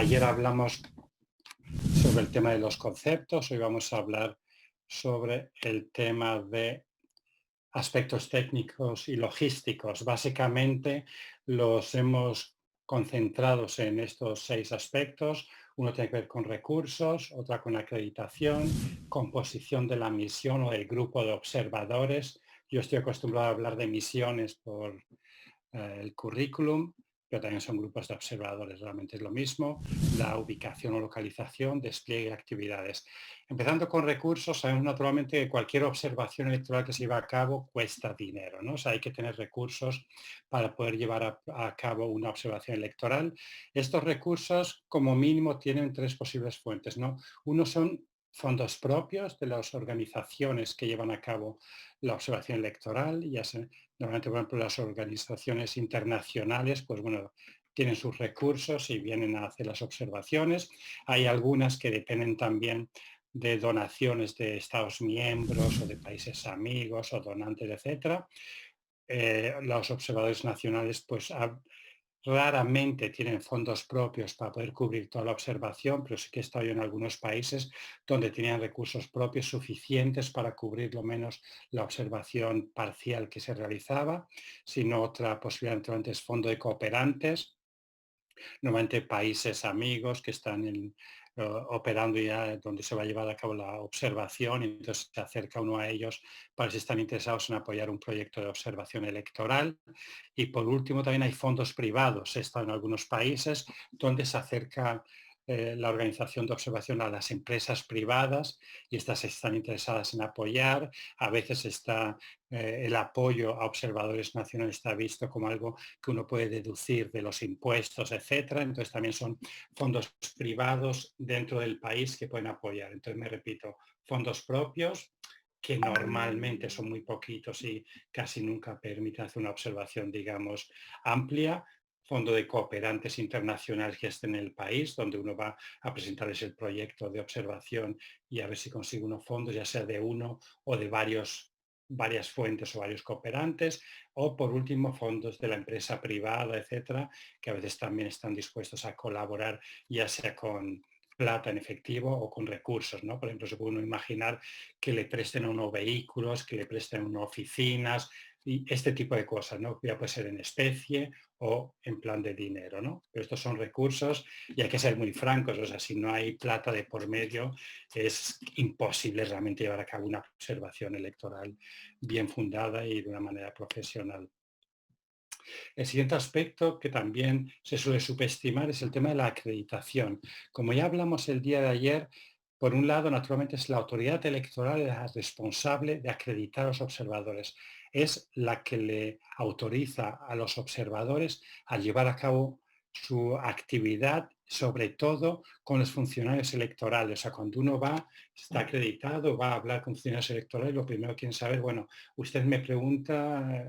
Ayer hablamos sobre el tema de los conceptos, hoy vamos a hablar sobre el tema de aspectos técnicos y logísticos. Básicamente los hemos concentrados en estos 6 aspectos. Uno tiene que ver con recursos, otra con acreditación, composición de la misión o del grupo de observadores. Yo estoy acostumbrado a hablar de misiones por el currículum, pero también son grupos de observadores, realmente es lo mismo, la ubicación o localización, despliegue y actividades. Empezando con recursos, sabemos naturalmente que cualquier observación electoral que se lleva a cabo cuesta dinero, ¿no? O sea, hay que tener recursos para poder llevar a cabo una observación electoral. Estos recursos, como mínimo, tienen 3 posibles fuentes, ¿no? Uno son fondos propios de las organizaciones que llevan a cabo la observación electoral, ya sea normalmente, por ejemplo, las organizaciones internacionales, pues bueno, tienen sus recursos y vienen a hacer las observaciones. Hay algunas que dependen también de donaciones de Estados miembros o de países amigos o donantes, etcétera. Los observadores nacionales, pues raramente tienen fondos propios para poder cubrir toda la observación, pero sí que he estado yo en algunos países donde tenían recursos propios suficientes para cubrir lo menos la observación parcial que se realizaba, sino otra posibilidad naturalmente es fondo de cooperantes, normalmente países amigos que están operando ya donde se va a llevar a cabo la observación, y entonces se acerca uno a ellos para si están interesados en apoyar un proyecto de observación electoral. Y por último también hay fondos privados, he estado en algunos países donde se acerca la organización de observación a las empresas privadas y estas están interesadas en apoyar. A veces está el apoyo a observadores nacionales está visto como algo que uno puede deducir de los impuestos, etcétera. Entonces también son fondos privados dentro del país que pueden apoyar. Entonces me repito, fondos propios que normalmente son muy poquitos y casi nunca permiten hacer una observación, digamos, amplia. Fondo de cooperantes internacionales que estén en el país, donde uno va a presentarles el proyecto de observación y a ver si consigue unos fondos, ya sea de uno o de varias fuentes o varios cooperantes, o por último fondos de la empresa privada, etcétera, que a veces también están dispuestos a colaborar, ya sea con plata en efectivo o con recursos, ¿no? Por ejemplo, se puede uno imaginar que le presten a uno vehículos, que le presten a uno oficinas y este tipo de cosas, ¿no? Ya puede ser en especie o en plan de dinero, ¿no? Pero estos son recursos y hay que ser muy francos, o sea, si no hay plata de por medio, es imposible realmente llevar a cabo una observación electoral bien fundada y de una manera profesional. El siguiente aspecto que también se suele subestimar es el tema de la acreditación. Como ya hablamos el día de ayer, por un lado, naturalmente es la autoridad electoral la responsable de acreditar a los observadores. Es la que le autoriza a los observadores a llevar a cabo su actividad, sobre todo con los funcionarios electorales. O sea, cuando uno va, está acreditado, va a hablar con funcionarios electorales, lo primero que quieren saber, bueno, usted me pregunta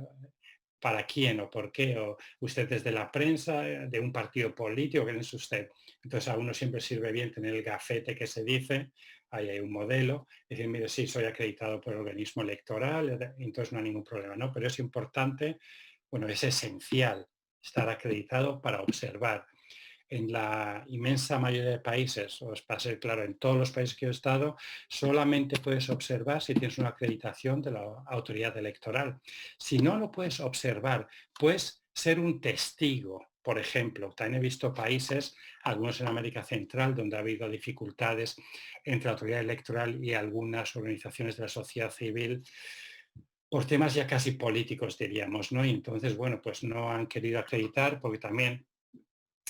para quién o por qué, o usted es de la prensa, de un partido político, ¿quién es usted? Entonces a uno siempre sirve bien tener el gafete que se dice, ahí hay un modelo, decir, mire, sí, soy acreditado por el organismo electoral, entonces no hay ningún problema, ¿no? Pero es importante, bueno, es esencial estar acreditado para observar en la inmensa mayoría de países, os para ser claro, en todos los países que he estado, solamente puedes observar si tienes una acreditación de la autoridad electoral. Si no lo puedes observar, puedes ser un testigo. Por ejemplo, también he visto países, algunos en América Central, donde ha habido dificultades entre la autoridad electoral y algunas organizaciones de la sociedad civil por temas ya casi políticos, diríamos, ¿no? Y entonces, bueno, pues no han querido acreditar porque también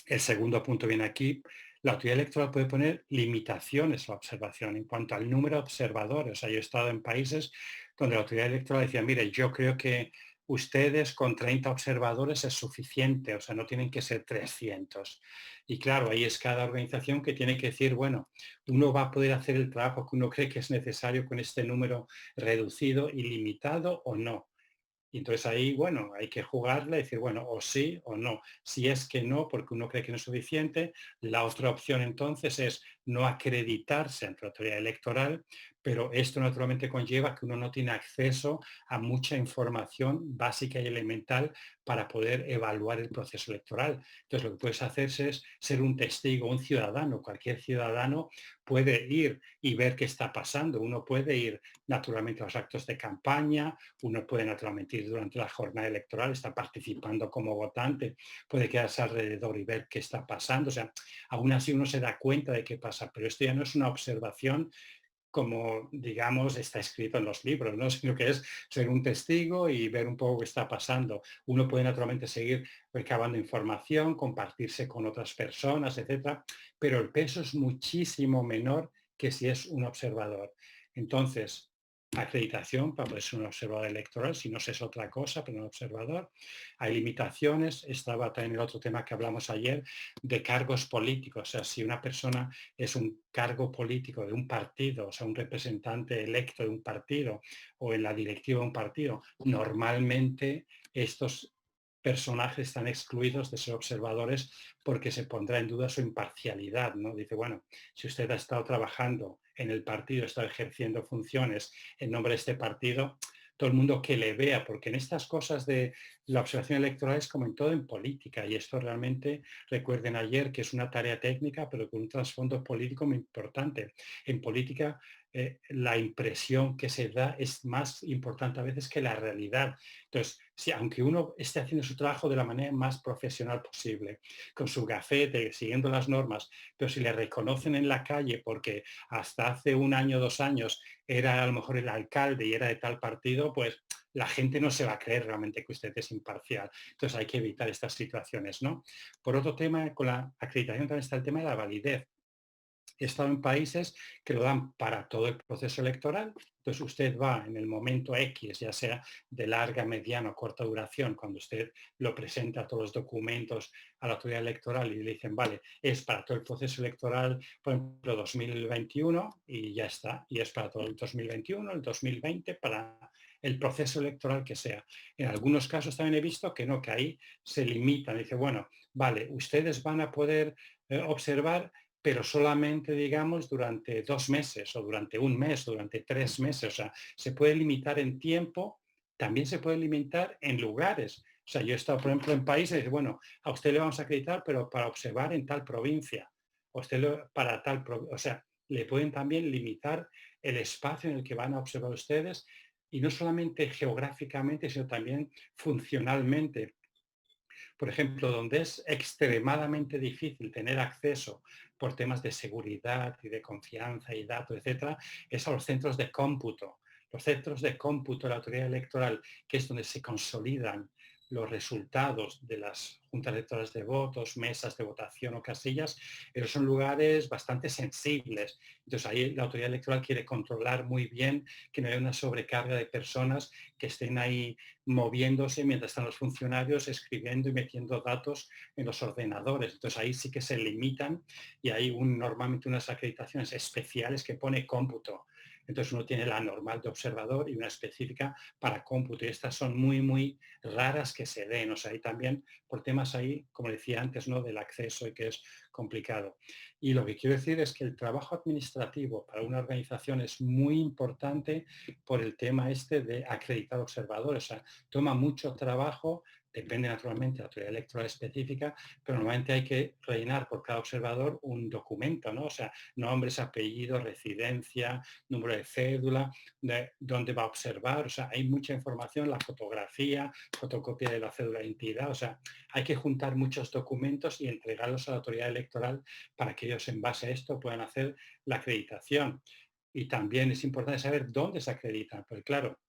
el segundo punto viene aquí. La autoridad electoral puede poner limitaciones a la observación en cuanto al número de observadores. O sea, yo he estado en países donde la autoridad electoral decía, mire, yo creo que ustedes con 30 observadores es suficiente, o sea, no tienen que ser 300. Y claro, ahí es cada organización que tiene que decir, bueno, uno va a poder hacer el trabajo que uno cree que es necesario con este número reducido y limitado o no. Y entonces ahí, bueno, hay que jugarla y decir, bueno, o sí o no. Si es que no, porque uno cree que no es suficiente, la otra opción entonces es no acreditarse ante la autoridad electoral, pero esto naturalmente conlleva que uno no tiene acceso a mucha información básica y elemental para poder evaluar el proceso electoral. Entonces, lo que puedes hacer es ser un testigo, un ciudadano. Cualquier ciudadano puede ir y ver qué está pasando. Uno puede ir naturalmente a los actos de campaña, uno puede naturalmente ir durante la jornada electoral, está participando como votante, puede quedarse alrededor y ver qué está pasando. O sea, aún así uno se da cuenta de qué pasa, pero esto ya no es una observación como, digamos, está escrito en los libros, ¿no? Sino que es ser un testigo y ver un poco qué está pasando. Uno puede naturalmente seguir recabando información, compartirse con otras personas, etcétera, pero el peso es muchísimo menor que si es un observador. Entonces, acreditación para poder ser un observador electoral, si no se es otra cosa, pero un observador. Hay limitaciones, estaba también el otro tema que hablamos ayer, de cargos políticos. O sea, si una persona es un cargo político de un partido, o sea, un representante electo de un partido o en la directiva de un partido, normalmente estos personajes están excluidos de ser observadores porque se pondrá en duda su imparcialidad, ¿no? Dice, bueno, si usted ha estado trabajando en el partido, ha estado ejerciendo funciones en nombre de este partido, todo el mundo que le vea, porque en estas cosas de la observación electoral es como en todo en política, y esto realmente, recuerden ayer que es una tarea técnica, pero con un trasfondo político muy importante. En política, la impresión que se da es más importante a veces que la realidad. Entonces, si, aunque uno esté haciendo su trabajo de la manera más profesional posible, con su gafete, siguiendo las normas, pero si le reconocen en la calle porque hasta hace un año, 2 años, era a lo mejor el alcalde y era de tal partido, pues la gente no se va a creer realmente que usted es imparcial. Entonces hay que evitar estas situaciones, ¿no? Por otro tema, con la acreditación también está el tema de la validez. He estado en países que lo dan para todo el proceso electoral. Entonces usted va en el momento X, ya sea de larga, mediana o corta duración, cuando usted lo presenta todos los documentos a la autoridad electoral y le dicen, vale, es para todo el proceso electoral, por ejemplo, 2021 y ya está. Y es para todo el 2021, el 2020, para el proceso electoral que sea. En algunos casos también he visto que no, que ahí se limitan. Dice, bueno, vale, ustedes van a poder observar pero solamente, digamos, durante 2 meses o durante un mes o durante 3 meses. O sea, se puede limitar en tiempo, también se puede limitar en lugares. O sea, yo he estado, por ejemplo, en países y dice, bueno, a usted le vamos a acreditar, pero para observar en tal provincia. A usted para tal, o sea, le pueden también limitar el espacio en el que van a observar ustedes y no solamente geográficamente, sino también funcionalmente. Por ejemplo, donde es extremadamente difícil tener acceso por temas de seguridad y de confianza y datos, etcétera, es a los centros de cómputo. Los centros de cómputo de la autoridad electoral, que es donde se consolidan los resultados de las juntas electorales de votos, mesas de votación o casillas, pero son lugares bastante sensibles. Entonces ahí la autoridad electoral quiere controlar muy bien que no haya una sobrecarga de personas que estén ahí moviéndose mientras están los funcionarios escribiendo y metiendo datos en los ordenadores. Entonces ahí sí que se limitan y hay normalmente unas acreditaciones especiales que pone cómputo. Entonces uno tiene la normal de observador y una específica para cómputo. Y estas son muy, muy raras que se den. O sea, hay también por temas ahí, como decía antes, ¿no? Del acceso y que es complicado. Y lo que quiero decir es que el trabajo administrativo para una organización es muy importante por el tema este de acreditar observadores. O sea, toma mucho trabajo, depende naturalmente de la autoridad electoral específica, pero normalmente hay que rellenar por cada observador un documento, ¿no? O sea, nombres, apellidos, residencia, número de cédula, de dónde va a observar, o sea, hay mucha información, la fotografía, fotocopia de la cédula de identidad, o sea, hay que juntar muchos documentos y entregarlos a la autoridad electoral para que ellos en base a esto puedan hacer la acreditación. Y también es importante saber dónde se acreditan, porque claro,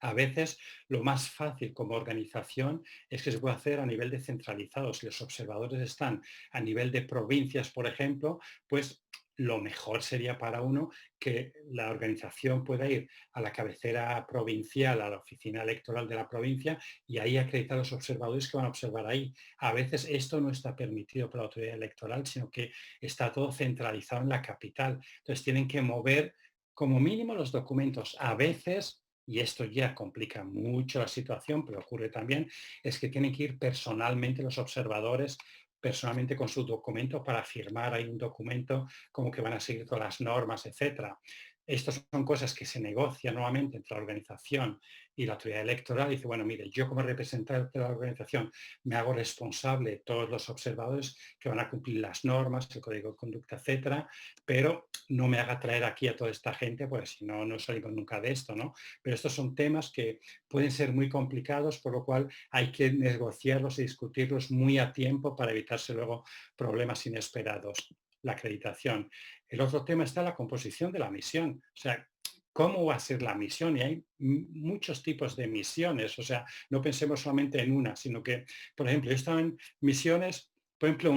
a veces lo más fácil como organización es que se puede hacer a nivel descentralizado. Si los observadores están a nivel de provincias, por ejemplo, pues lo mejor sería para uno que la organización pueda ir a la cabecera provincial, a la oficina electoral de la provincia y ahí acreditar a los observadores que van a observar ahí. A veces esto no está permitido por la autoridad electoral, sino que está todo centralizado en la capital. Entonces tienen que mover como mínimo los documentos. A veces y esto ya complica mucho la situación, pero ocurre también, es que tienen que ir personalmente los observadores personalmente con su documento para firmar ahí un documento como que van a seguir todas las normas, etcétera. Estas son cosas que se negocian nuevamente entre la organización y la autoridad electoral. Dice, bueno, mire, yo como representante de la organización me hago responsable de todos los observadores que van a cumplir las normas, el código de conducta, etcétera, pero no me haga traer aquí a toda esta gente, pues si no, no salimos nunca de esto, ¿no? Pero estos son temas que pueden ser muy complicados, por lo cual hay que negociarlos y discutirlos muy a tiempo para evitarse luego problemas inesperados. La acreditación. El otro tema está la composición de la misión. O sea, ¿cómo va a ser la misión? Y hay muchos tipos de misiones. O sea, no pensemos solamente en una, sino que, por ejemplo, yo estaba en misiones, por ejemplo,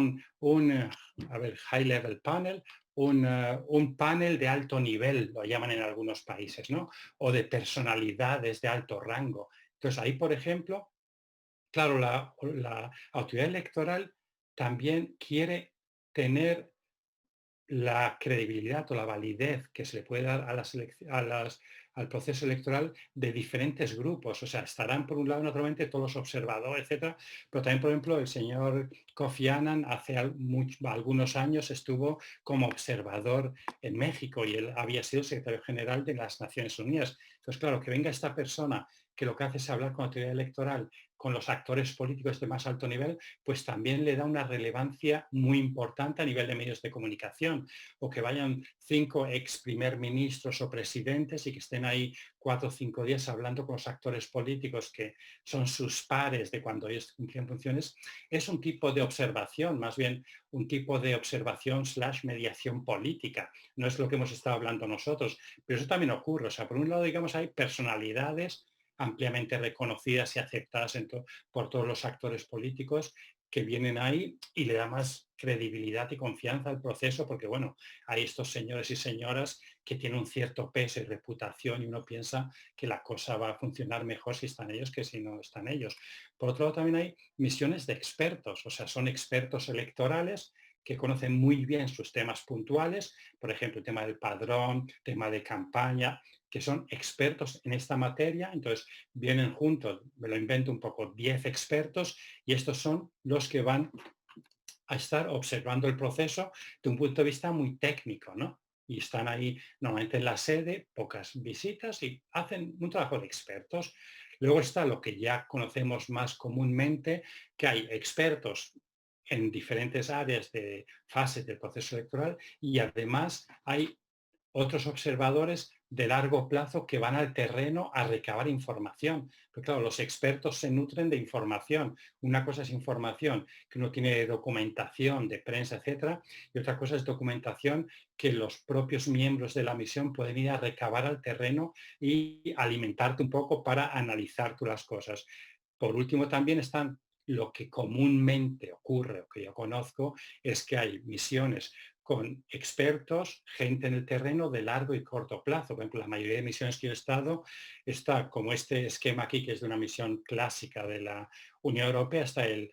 a ver, high level panel, un panel de alto nivel, lo llaman en algunos países, ¿no? O de personalidades de alto rango. Entonces, ahí, por ejemplo, claro, la autoridad electoral también quiere tener la credibilidad o la validez que se le puede dar al proceso electoral de diferentes grupos. O sea, estarán por un lado naturalmente todos los observadores, etcétera, pero también, por ejemplo, el señor Kofi Annan hace algunos años estuvo como observador en México y él había sido secretario general de las Naciones Unidas. Entonces, claro, que venga esta persona que lo que hace es hablar con la autoridad electoral, con los actores políticos de más alto nivel, pues también le da una relevancia muy importante a nivel de medios de comunicación. O que vayan 5 ex primer ministros o presidentes y que estén ahí 4 o 5 días hablando con los actores políticos que son sus pares de cuando ellos cumplían funciones, es un tipo de observación, más bien un tipo de observación / mediación política. No es lo que hemos estado hablando nosotros, pero eso también ocurre. O sea, por un lado, digamos, hay personalidades ampliamente reconocidas y aceptadas por todos los actores políticos que vienen ahí y le da más credibilidad y confianza al proceso porque, bueno, hay estos señores y señoras que tienen un cierto peso y reputación y uno piensa que la cosa va a funcionar mejor si están ellos que si no están ellos. Por otro lado, también hay misiones de expertos, o sea, son expertos electorales que conocen muy bien sus temas puntuales, por ejemplo, el tema del padrón, tema de campaña, que son expertos en esta materia, entonces vienen juntos, me lo invento un poco, 10 expertos y estos son los que van a estar observando el proceso de un punto de vista muy técnico, ¿no? Y están ahí normalmente en la sede, pocas visitas y hacen un trabajo de expertos. Luego está lo que ya conocemos más comúnmente, que hay expertos en diferentes áreas de fases del proceso electoral y además hay otros observadores de largo plazo que van al terreno a recabar información. Pero claro, los expertos se nutren de información. Una cosa es información que uno tiene de documentación, de prensa, etcétera, y otra cosa es documentación que los propios miembros de la misión pueden ir a recabar al terreno y alimentarte un poco para analizar tú las cosas. Por último, también están lo que comúnmente ocurre o que yo conozco es que hay misiones con expertos, gente en el terreno de largo y corto plazo. Por ejemplo, la mayoría de misiones que yo he estado está como este esquema aquí, que es de una misión clásica de la Unión Europea, está el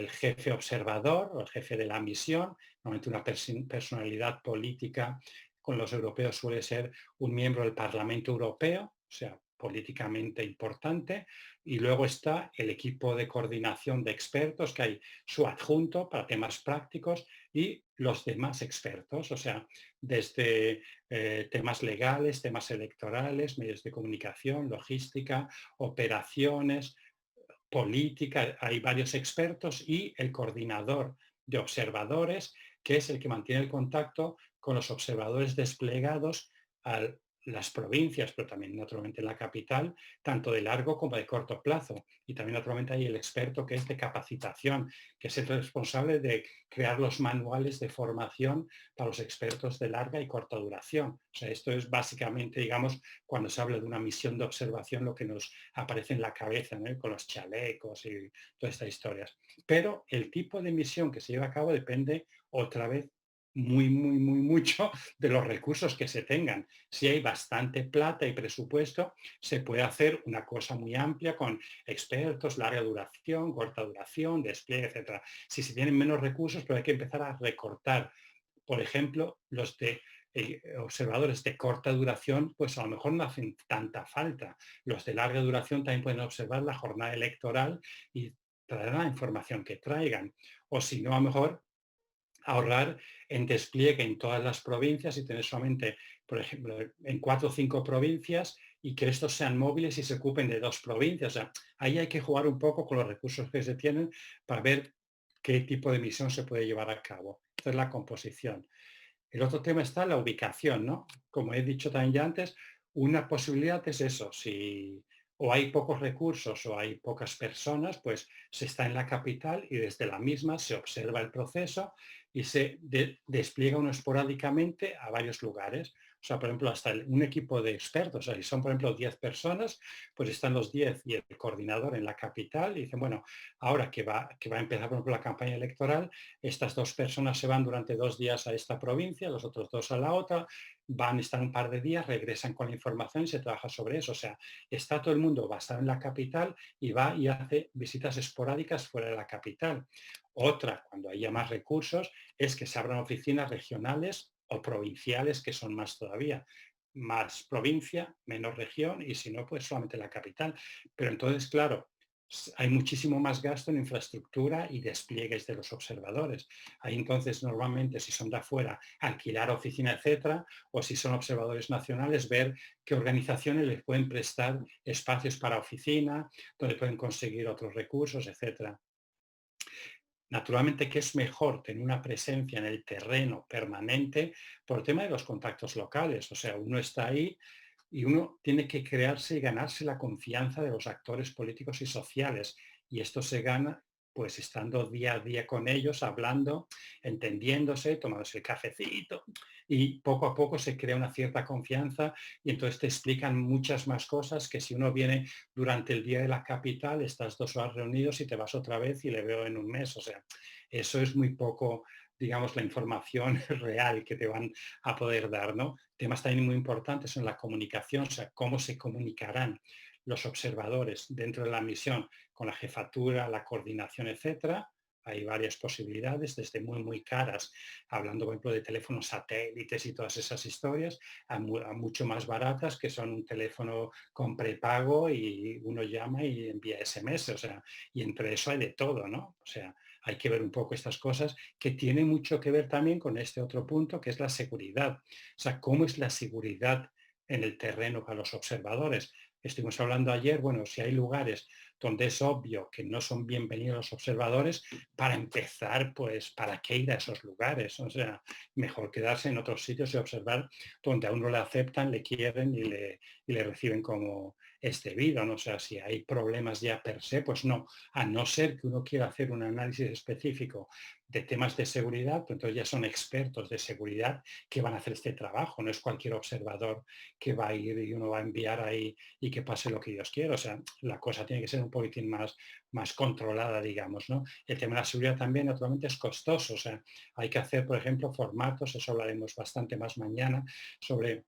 jefe observador o el jefe de la misión, normalmente una personalidad política. Con los europeos suele ser un miembro del Parlamento Europeo, o sea, políticamente importante, y luego está el equipo de coordinación de expertos, que hay su adjunto para temas prácticos y los demás expertos, o sea, desde temas legales, temas electorales, medios de comunicación, logística, operaciones, política, hay varios expertos y el coordinador de observadores, que es el que mantiene el contacto con los observadores desplegados a las provincias, pero también naturalmente en la capital, tanto de largo como de corto plazo. Y también naturalmente hay el experto que es de capacitación, que es el responsable de crear los manuales de formación para los expertos de larga y corta duración. O sea, esto es básicamente, digamos, cuando se habla de una misión de observación, lo que nos aparece en la cabeza, ¿no? Con los chalecos y todas estas historias. Pero el tipo de misión que se lleva a cabo depende otra vez mucho de los recursos que se tengan. Si hay bastante plata y presupuesto, se puede hacer una cosa muy amplia con expertos, larga duración, corta duración, despliegue, etcétera. Si se tienen menos recursos, pero hay que empezar a recortar. Por ejemplo, los de observadores de corta duración, pues a lo mejor no hacen tanta falta. Los de larga duración también pueden observar la jornada electoral y traerán la información que traigan. O si no, a lo mejor ahorrar en despliegue en todas las provincias y tener solamente, por ejemplo, en 4 o 5 provincias y que estos sean móviles y se ocupen de 2 provincias. O sea, ahí hay que jugar un poco con los recursos que se tienen para ver qué tipo de misión se puede llevar a cabo. Esta es la composición. El otro tema está la ubicación, ¿no? Como he dicho también ya antes, una posibilidad es eso, si o hay pocos recursos o hay pocas personas, pues se está en la capital y desde la misma se observa el proceso y se despliega uno esporádicamente a varios lugares. O sea, por ejemplo, hasta un equipo de expertos, o sea, si son, por ejemplo, 10 personas, pues están los 10 y el coordinador en la capital y dicen, bueno, ahora que va a empezar, por ejemplo, la campaña electoral, estas 2 personas se van durante 2 días a esta provincia, los otros 2 a la otra, van, están un par de días, regresan con la información y se trabaja sobre eso. O sea, está todo el mundo basado en la capital y va y hace visitas esporádicas fuera de la capital. Otra, cuando haya más recursos, es que se abran oficinas regionales o provinciales, que son más todavía. Más provincia, menos región y si no, pues solamente la capital. Pero entonces, claro, hay muchísimo más gasto en infraestructura y despliegues de los observadores. Ahí entonces normalmente si son de afuera, alquilar oficina, etcétera, o si son observadores nacionales, ver qué organizaciones les pueden prestar espacios para oficina, donde pueden conseguir otros recursos, etcétera. Naturalmente que es mejor tener una presencia en el terreno permanente por el tema de los contactos locales. O sea, uno está ahí y uno tiene que crearse y ganarse la confianza de los actores políticos y sociales. Y esto se gana pues estando día a día con ellos, hablando, entendiéndose, tomándose el cafecito y poco a poco se crea una cierta confianza y entonces te explican muchas más cosas que si uno viene durante el día de la capital, estás 2 horas reunidos y te vas otra vez y le veo en un mes. O sea, eso es muy poco, digamos, la información real que te van a poder dar, ¿no? Temas también muy importantes son la comunicación, o sea, cómo se comunicarán los observadores dentro de la misión con la jefatura, la coordinación, etcétera. Hay varias posibilidades, desde muy, muy caras, hablando, por ejemplo, de teléfonos satélites y todas esas historias, a mucho más baratas, que son un teléfono con prepago y uno llama y envía SMS, o sea, y entre eso hay de todo, ¿no? O sea, hay que ver un poco estas cosas que tienen mucho que ver también con este otro punto, que es la seguridad. O sea, ¿cómo es la seguridad en el terreno para los observadores? Estuvimos hablando ayer, bueno, si hay lugares donde es obvio que no son bienvenidos los observadores, para empezar, pues, ¿para qué ir a esos lugares? O sea, mejor quedarse en otros sitios y observar donde a uno le aceptan, le quieren y le reciben como es debido, ¿no? O sea, si hay problemas ya per se, pues no, a no ser que uno quiera hacer un análisis específico de temas de seguridad, pues entonces ya son expertos de seguridad que van a hacer este trabajo, no es cualquier observador que va a ir y uno va a enviar ahí y que pase lo que Dios quiera. O sea, la cosa tiene que ser un poquitín más controlada, digamos, ¿no? El tema de la seguridad también, naturalmente, es costoso. O sea, hay que hacer, por ejemplo, formatos, eso hablaremos bastante más mañana, sobre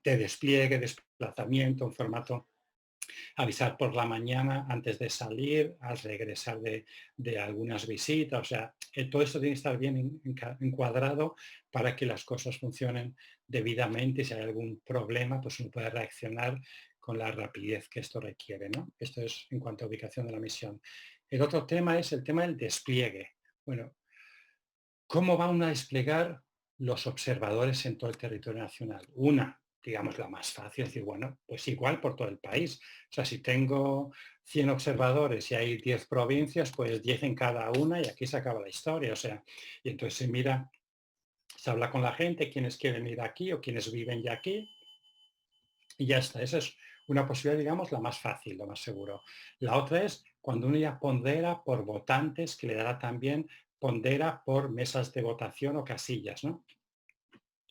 de despliegue, desplazamiento, un formato avisar por la mañana antes de salir, al regresar de algunas visitas, o sea, todo esto tiene que estar bien encuadrado para que las cosas funcionen debidamente y si hay algún problema, pues uno puede reaccionar con la rapidez que esto requiere, ¿no? Esto es en cuanto a ubicación de la misión. El otro tema es el tema del despliegue. Bueno, ¿cómo van a desplegar los observadores en todo el territorio nacional? Una, digamos, la más fácil, es decir, bueno, pues igual por todo el país. O sea, si tengo 100 observadores y hay 10 provincias, pues 10 en cada una y aquí se acaba la historia. O sea, y entonces se mira, se habla con la gente, quienes quieren ir aquí o quienes viven ya aquí y ya está. Esa es una posibilidad, digamos, la más fácil, lo más seguro. La otra es cuando uno ya pondera por votantes, que le dará también pondera por mesas de votación o casillas, ¿no?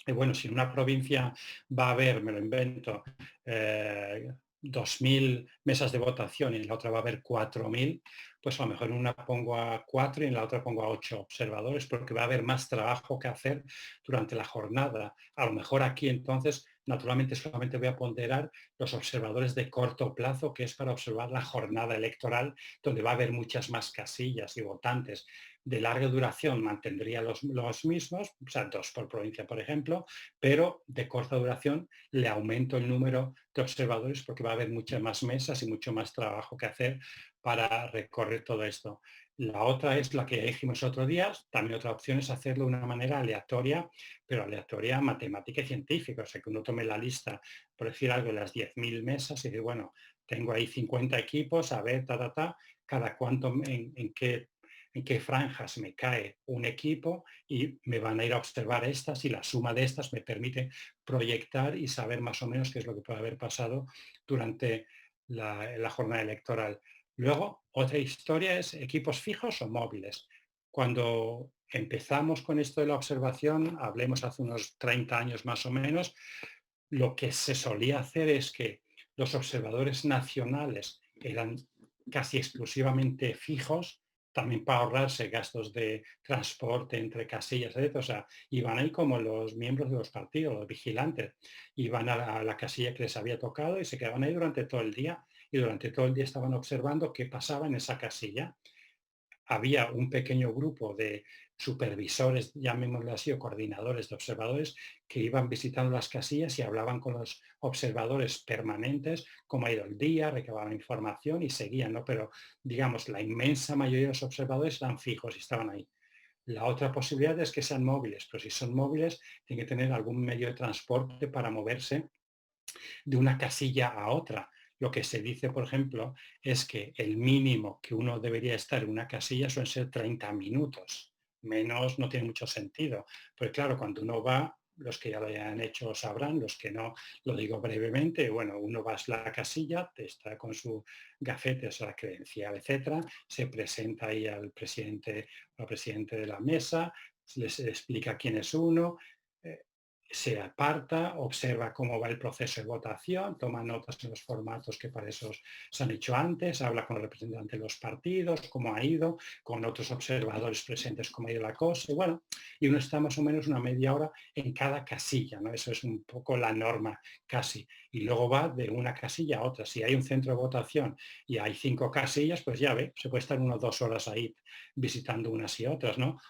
Y bueno, si en una provincia va a haber, me lo invento, 2.000 mesas de votación y en la otra va a haber 4.000, pues a lo mejor en una pongo a 4 y en la otra pongo a 8 observadores porque va a haber más trabajo que hacer durante la jornada. A lo mejor aquí entonces Naturalmente solamente voy a ponderar los observadores de corto plazo, que es para observar la jornada electoral, donde va a haber muchas más casillas y votantes. De larga duración mantendría los mismos, o sea, 2 por provincia, por ejemplo, pero de corta duración le aumento el número de observadores porque va a haber muchas más mesas y mucho más trabajo que hacer para recorrer todo esto. La otra es la que dijimos otro día, también otra opción es hacerlo de una manera aleatoria, pero aleatoria matemática y científica, o sea, que uno tome la lista, por decir algo, de las 10.000 mesas y dice, bueno, tengo ahí 50 equipos, a ver, cada cuánto, en qué franjas me cae un equipo y me van a ir a observar estas y la suma de estas me permite proyectar y saber más o menos qué es lo que puede haber pasado durante la jornada electoral. Luego, otra historia es equipos fijos o móviles. Cuando empezamos con esto de la observación, hablemos hace unos 30 años más o menos, lo que se solía hacer es que los observadores nacionales eran casi exclusivamente fijos, también para ahorrarse gastos de transporte entre casillas, etc. O sea, iban ahí como los miembros de los partidos, los vigilantes, iban a la casilla que les había tocado y se quedaban ahí durante todo el día y durante todo el día estaban observando qué pasaba en esa casilla. Había un pequeño grupo de supervisores, llamémoslo así, o coordinadores de observadores, que iban visitando las casillas y hablaban con los observadores permanentes, cómo ha ido el día, recababan información y seguían, ¿no? Pero, digamos, la inmensa mayoría de los observadores eran fijos y estaban ahí. La otra posibilidad es que sean móviles, pero si son móviles, tienen que tener algún medio de transporte para moverse de una casilla a otra. Lo que se dice, por ejemplo, es que el mínimo que uno debería estar en una casilla suelen ser 30 minutos. Menos no tiene mucho sentido. Pues claro, cuando uno va, los que ya lo hayan hecho sabrán, los que no, lo digo brevemente, bueno, uno va a la casilla, está con su gafete, o sea, credencial, etcétera, se presenta ahí al presidente o al presidente de la mesa, les explica quién es uno, eh, se aparta, observa cómo va el proceso de votación, toma notas en los formatos que para eso se han hecho antes, habla con el representante de los partidos, cómo ha ido, con otros observadores presentes, cómo ha ido la cosa, y bueno, y uno está más o menos una media hora en cada casilla, ¿no? Eso es un poco la norma casi, y luego va de una casilla a otra. Si hay un centro de votación y hay 5 casillas, pues ya ve, se puede estar unas 2 horas ahí visitando unas y otras, ¿no?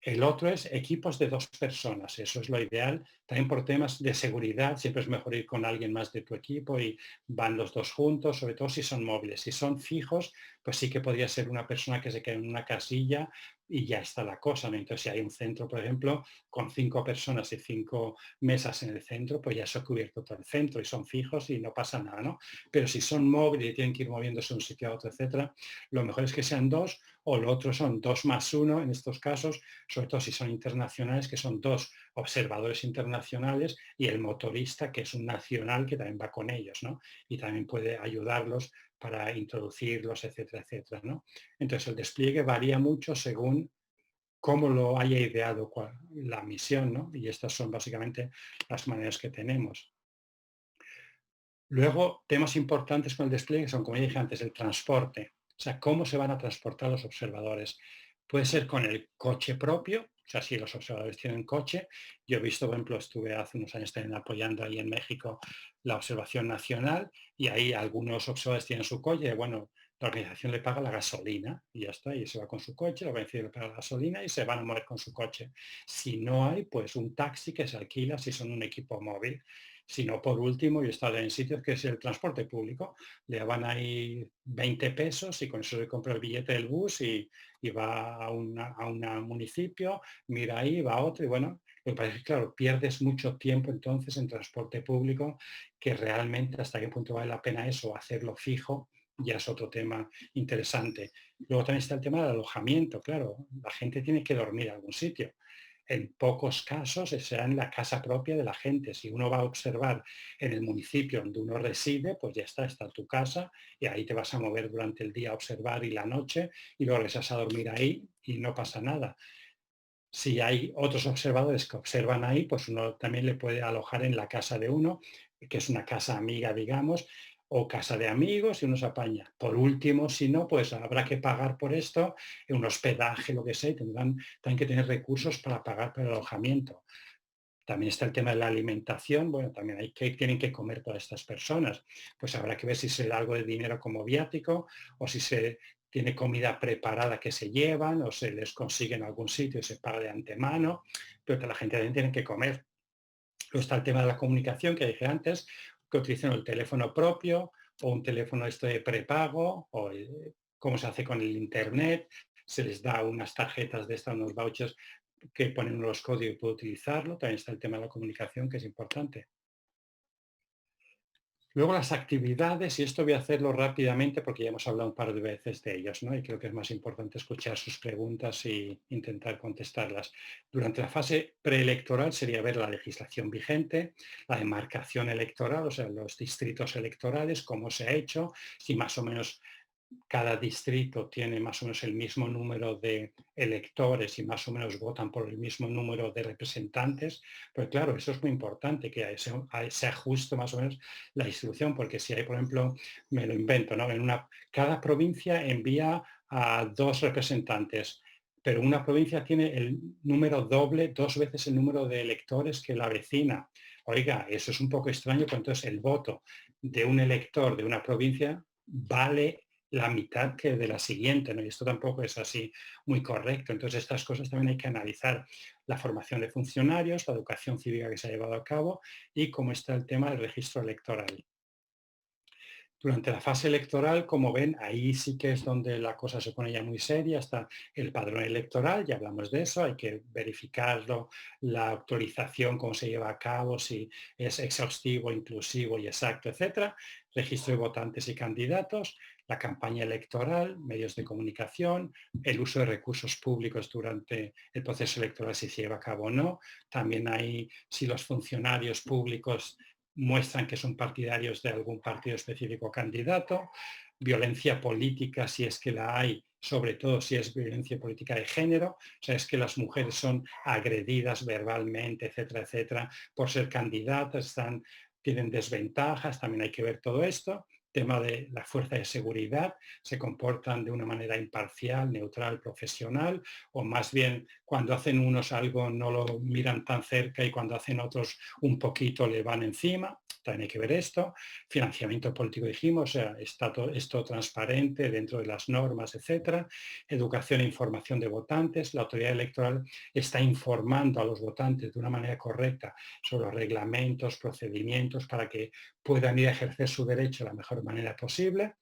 El otro es equipos de 2 personas, eso es lo ideal. También por temas de seguridad, siempre es mejor ir con alguien más de tu equipo y van los dos juntos, sobre todo si son móviles. Si son fijos, pues sí que podría ser una persona que se quede en una casilla y ya está la cosa, ¿no? Entonces, si hay un centro, por ejemplo, con 5 personas y 5 mesas en el centro, pues ya se ha cubierto todo el centro y son fijos y no pasa nada, ¿no? Pero si son móviles y tienen que ir moviéndose de un sitio a otro, etcétera, lo mejor es que sean 2 o lo otro son 2 más 1 en estos casos, sobre todo si son internacionales, que son 2 observadores internacionales y el motorista, que es un nacional que también va con ellos, ¿no? Y también puede ayudarlos para introducirlos, etcétera, etcétera, ¿no? Entonces el despliegue varía mucho según cómo lo haya ideado la misión, ¿no? Y estas son básicamente las maneras que tenemos. Luego, temas importantes con el despliegue son, como dije antes, el transporte. O sea, cómo se van a transportar los observadores. Puede ser con el coche propio, o sea, si los observadores tienen coche. Yo he visto, por ejemplo, estuve hace unos años también apoyando ahí en México la observación nacional y ahí algunos observadores tienen su coche. Bueno, la organización le paga la gasolina y ya está, y se va con su coche, la organización le paga la gasolina y se van a mover con su coche. Si no hay, pues un taxi que se alquila si son un equipo móvil. Si no, por último, yo he estado en sitios que es el transporte público. Le van ahí 20 pesos y con eso se compra el billete del bus y va a un municipio, mira ahí, va a otro y bueno, lo que pasa es que, claro, pierdes mucho tiempo entonces en transporte público que realmente hasta qué punto vale la pena eso, hacerlo fijo, ya es otro tema interesante. Luego también está el tema del alojamiento, claro, la gente tiene que dormir en algún sitio. En pocos casos será en la casa propia de la gente. Si uno va a observar en el municipio donde uno reside, pues ya está tu casa y ahí te vas a mover durante el día a observar y la noche y luego regresas a dormir ahí y no pasa nada. Si hay otros observadores que observan ahí, pues uno también le puede alojar en la casa de uno, que es una casa amiga, digamos, o casa de amigos y uno se apaña. Por último, si no, pues habrá que pagar por esto, un hospedaje, lo que sea, y tendrán que tener recursos para pagar por el alojamiento. También está el tema de la alimentación. Bueno, también hay que tienen que comer todas estas personas. Pues habrá que ver si se da algo de dinero como viático o si se tiene comida preparada que se llevan o se les consigue en algún sitio y se paga de antemano, pero que la gente también tiene que comer. Luego está el tema de la comunicación que dije antes, que utilicen el teléfono propio o un teléfono esto de prepago o cómo se hace con el internet. Se les da unas tarjetas de estas, unos vouchers que ponen unos códigos y puede utilizarlo. También está el tema de la comunicación que es importante. Luego las actividades, y esto voy a hacerlo rápidamente porque ya hemos hablado un par de veces de ellos, ¿no? Y creo que es más importante escuchar sus preguntas e intentar contestarlas. Durante la fase preelectoral sería ver la legislación vigente, la demarcación electoral, o sea, los distritos electorales, cómo se ha hecho, si más o menos cada distrito tiene más o menos el mismo número de electores y más o menos votan por el mismo número de representantes, pues claro, eso es muy importante, que se ajuste más o menos la distribución, porque si hay, por ejemplo, me lo invento, ¿no? Cada provincia envía a 2 representantes, pero una provincia tiene el número doble, 2 veces el número de electores que la vecina. Oiga, eso es un poco extraño, pero entonces el voto de un elector de una provincia vale la mitad que de la siguiente, ¿no? Y esto tampoco es así muy correcto. Entonces, estas cosas también hay que analizar. La formación de funcionarios, la educación cívica que se ha llevado a cabo y cómo está el tema del registro electoral. Durante la fase electoral, como ven, ahí sí que es donde la cosa se pone ya muy seria. Está el padrón electoral, ya hablamos de eso, hay que verificarlo, la autorización, cómo se lleva a cabo, si es exhaustivo, inclusivo y exacto, etcétera. Registro de votantes y candidatos, la campaña electoral, medios de comunicación, el uso de recursos públicos durante el proceso electoral, si se lleva a cabo o no. También hay si los funcionarios públicos muestran que son partidarios de algún partido específico o candidato, violencia política si es que la hay, sobre todo si es violencia política de género, o sea, es que las mujeres son agredidas verbalmente, etcétera, etcétera, por ser candidatas, tienen desventajas, también hay que ver todo esto. Tema de la fuerza de seguridad, se comportan de una manera imparcial, neutral, profesional, o más bien cuando hacen unos algo no lo miran tan cerca y cuando hacen otros un poquito le van encima, también hay que ver esto. Financiamiento político dijimos, o sea, está todo esto transparente dentro de las normas, etcétera. Educación e información de votantes, la autoridad electoral está informando a los votantes de una manera correcta sobre los reglamentos, procedimientos para que puedan ir a ejercer su derecho de la mejor manera posible.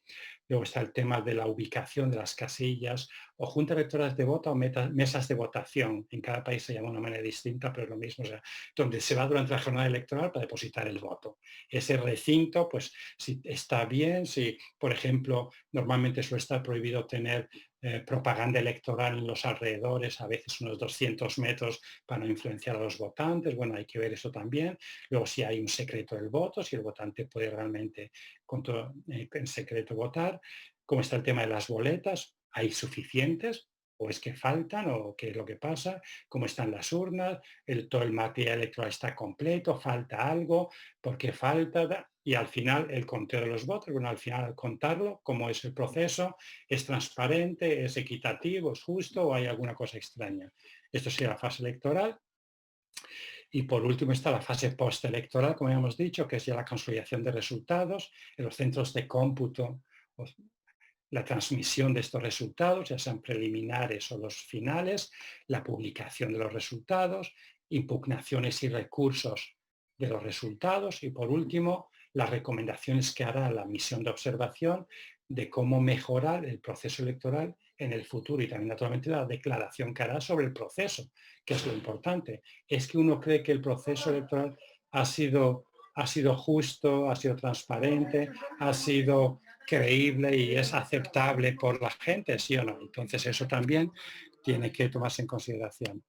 Luego está el tema de la ubicación de las casillas o juntas electorales de voto o mesas de votación. En cada país se llama de una manera distinta, pero es lo mismo, o sea, donde se va durante la jornada electoral para depositar el voto. Ese recinto, pues si está bien, si, por ejemplo, normalmente suele estar prohibido tener propaganda electoral en los alrededores, a veces unos 200 metros para no influenciar a los votantes. Bueno, hay que ver eso también. Luego, si hay un secreto del voto, si el votante puede realmente en secreto votar. ¿Cómo está el tema de las boletas? ¿Hay suficientes? ¿O es que faltan? ¿O qué es lo que pasa? ¿Cómo están las urnas? Todo el material electoral está completo, falta algo, ¿por qué falta? Y al final el conteo de los votos, bueno, al final al contarlo, ¿cómo es el proceso? ¿Es transparente? ¿Es equitativo? ¿Es justo? ¿O hay alguna cosa extraña? Esto sería la fase electoral. Y por último está la fase postelectoral, como hemos dicho, que es ya la consolidación de resultados en los centros de cómputo, la transmisión de estos resultados, ya sean preliminares o los finales, la publicación de los resultados, impugnaciones y recursos de los resultados y por último las recomendaciones que hará la misión de observación de cómo mejorar el proceso electoral en el futuro y también naturalmente la declaración que hará sobre el proceso, que es lo importante. Es que uno cree que el proceso electoral ha sido justo, ha sido transparente, ha sido creíble y es aceptable por la gente, sí o no. Entonces eso también tiene que tomarse en consideración.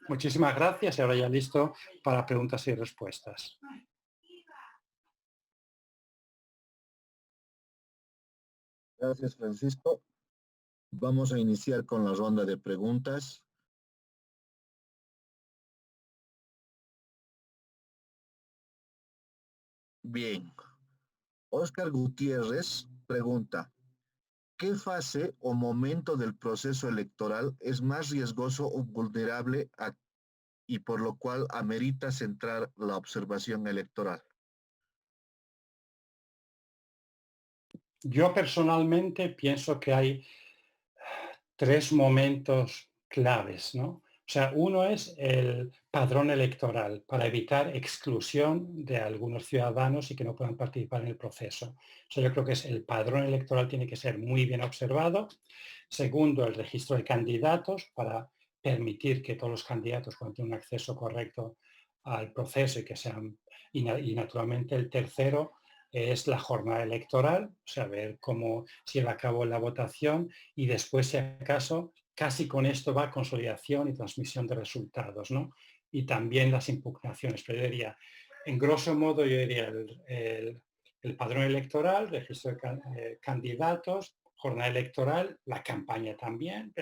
Muchísimas gracias y ahora ya listo para preguntas y respuestas. Gracias, Francisco. Vamos a iniciar con la ronda de preguntas. Bien. Oscar Gutiérrez pregunta, ¿qué fase o momento del proceso electoral es más riesgoso o vulnerable y por lo cual amerita centrar la observación electoral? Yo personalmente pienso que hay tres momentos claves, ¿no? O sea, uno es el padrón electoral para evitar exclusión de algunos ciudadanos y que no puedan participar en el proceso. O sea, yo creo que es el padrón electoral tiene que ser muy bien observado. Segundo, el registro de candidatos para permitir que todos los candidatos puedan tener un acceso correcto al proceso y que sean, y naturalmente el tercero es la jornada electoral, saber cómo se lleva a cabo la votación y después, si acaso, casi con esto va consolidación y transmisión de resultados, ¿no? Y también las impugnaciones. Pero yo diría, en grosso modo, yo diría el padrón electoral, registro de candidatos, jornada electoral, la campaña también,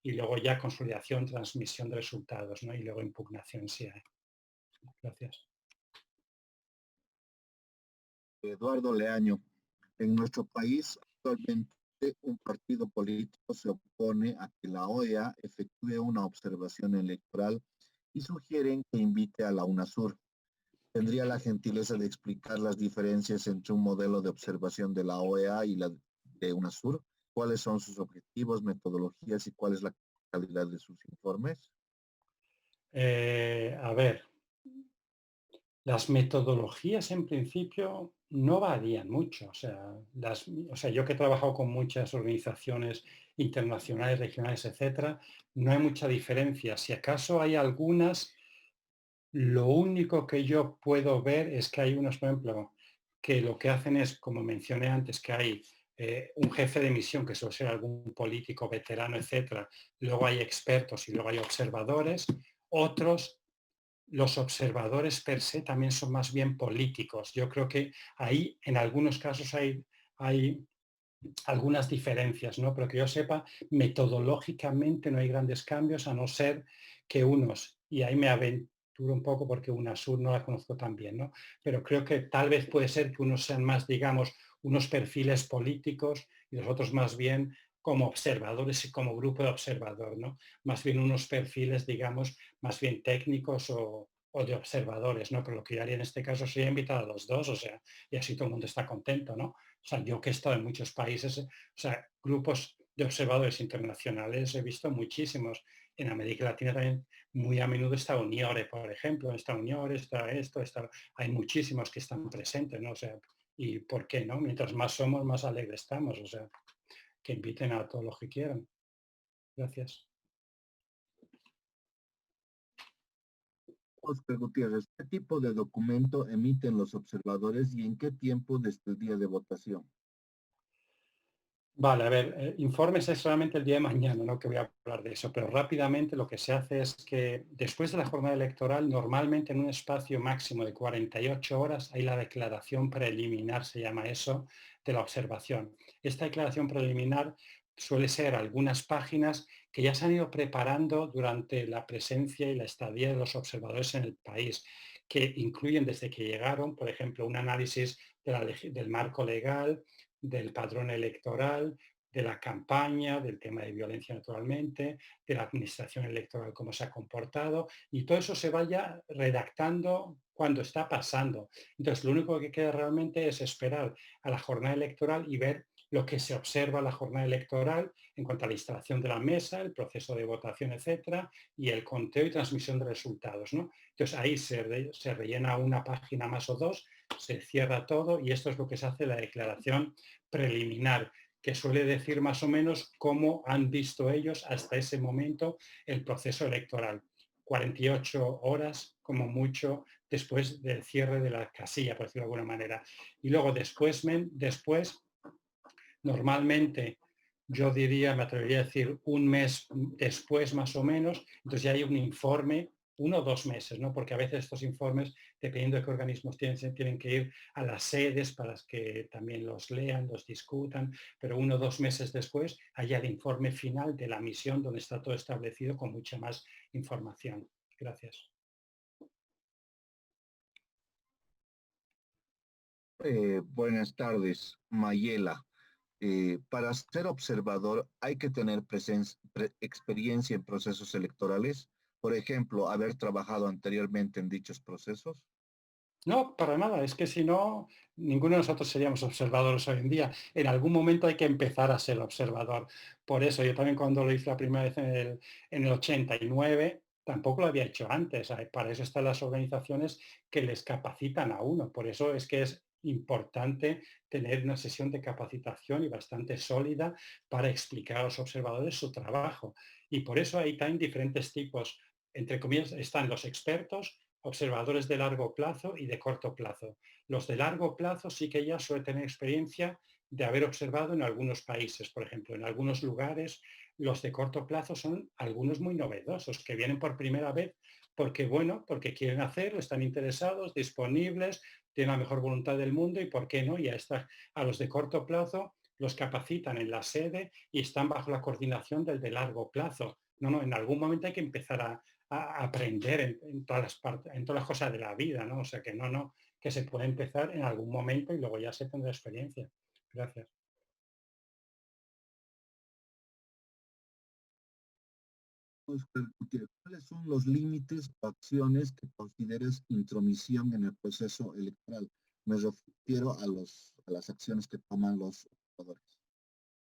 y luego ya consolidación, transmisión de resultados, ¿no? Y luego impugnación si hay. Gracias. Eduardo Leaño, en nuestro país actualmente un partido político se opone a que la OEA efectúe una observación electoral y sugieren que invite a la UNASUR. ¿Tendría la gentileza de explicar las diferencias entre un modelo de observación de la OEA y la de UNASUR? ¿Cuáles son sus objetivos, metodologías y cuál es la calidad de sus informes? A ver, las metodologías en principio no varían mucho. O sea, yo que he trabajado con muchas organizaciones internacionales, regionales, etcétera, no hay mucha diferencia. Si acaso hay algunas, lo único que yo puedo ver es que hay unos, por ejemplo, que lo que hacen es, como mencioné antes, que hay un jefe de misión que suele ser algún político veterano, etcétera. Luego hay expertos y luego hay observadores. Otros, los observadores per se también son más bien políticos. Yo creo que ahí en algunos casos hay algunas diferencias, ¿no? Pero que yo sepa, metodológicamente no hay grandes cambios, a no ser que unos, y ahí me aventuro un poco porque UNASUR no la conozco tan bien, ¿no? Pero creo que tal vez puede ser que unos sean más, digamos, unos perfiles políticos y los otros más bien como observadores y como grupo de observador, ¿no? Más bien unos perfiles, digamos, más bien técnicos o de observadores, ¿no? Pero lo que yo haría en este caso sería invitar a los dos, o sea, y así todo el mundo está contento, ¿no? O sea, yo que he estado en muchos países, o sea, grupos de observadores internacionales he visto muchísimos. En América Latina también muy a menudo está UNIORE, por ejemplo, está UNIORE, está esto, está, hay muchísimos que están presentes, ¿no? O sea, ¿y por qué no? Mientras más somos, más alegres estamos, o sea, que inviten a todos los que quieran. Gracias. Oscar Gutiérrez, ¿qué tipo de documento emiten los observadores y en qué tiempo desde el día de votación? Vale, a ver, informes es solamente el día de mañana, no que voy a hablar de eso, pero rápidamente lo que se hace es que después de la jornada electoral, normalmente en un espacio máximo de 48 horas hay la declaración preliminar, se llama eso, de la observación. Esta declaración preliminar suele ser algunas páginas que ya se han ido preparando durante la presencia y la estadía de los observadores en el país, que incluyen desde que llegaron, por ejemplo, un análisis del marco legal, del padrón electoral, de la campaña, del tema de violencia naturalmente, de la administración electoral, cómo se ha comportado, y todo eso se vaya redactando cuando está pasando. Entonces, lo único que queda realmente es esperar a la jornada electoral y ver lo que se observa en la jornada electoral en cuanto a la instalación de la mesa, el proceso de votación, etcétera, y el conteo y transmisión de resultados, ¿no? Entonces, ahí se rellena una página más o dos, se cierra todo y esto es lo que se hace la declaración preliminar, que suele decir más o menos cómo han visto ellos hasta ese momento el proceso electoral. 48 horas como mucho después del cierre de la casilla, por decirlo de alguna manera. Y luego después normalmente yo diría, me atrevería a decir un mes después más o menos, entonces ya hay un informe, 1 o 2 meses, ¿no? Porque a veces estos informes, dependiendo de qué organismos tienen que ir a las sedes para que también los lean, los discutan, pero 1 o 2 meses después hay el informe final de la misión donde está todo establecido con mucha más información. Gracias. Buenas tardes, Mayela. Para ser observador hay que tener experiencia en procesos electorales. por ejemplo, haber trabajado anteriormente en dichos procesos? No, para nada. Es que si no, ninguno de nosotros seríamos observadores hoy en día. En algún momento hay que empezar a ser observador. Por eso yo también cuando lo hice la primera vez en el 89, tampoco lo había hecho antes. Para eso están las organizaciones que les capacitan a uno. Por eso es que es importante tener una sesión de capacitación y bastante sólida para explicar a los observadores su trabajo. Y por eso hay también diferentes tipos. Entre comillas, están los expertos, observadores de largo plazo y de corto plazo. Los de largo plazo sí que ya suelen tener experiencia de haber observado en algunos países, por ejemplo, en algunos lugares. Los de corto plazo son algunos muy novedosos que vienen por primera vez porque, bueno, porque quieren hacerlo, están interesados, disponibles, tienen la mejor voluntad del mundo y, ¿por qué no? A los de corto plazo los capacitan en la sede y están bajo la coordinación del de largo plazo. No, no, en algún momento hay que empezar a aprender en todas las partes, en todas las cosas de la vida, ¿no? O sea que no, no, que se puede empezar en algún momento y luego ya se tendrá experiencia. Gracias. Oscar Gutiérrez, ¿cuáles son los límites o acciones que consideres intromisión en el proceso electoral? Me refiero a las acciones que toman los observadores.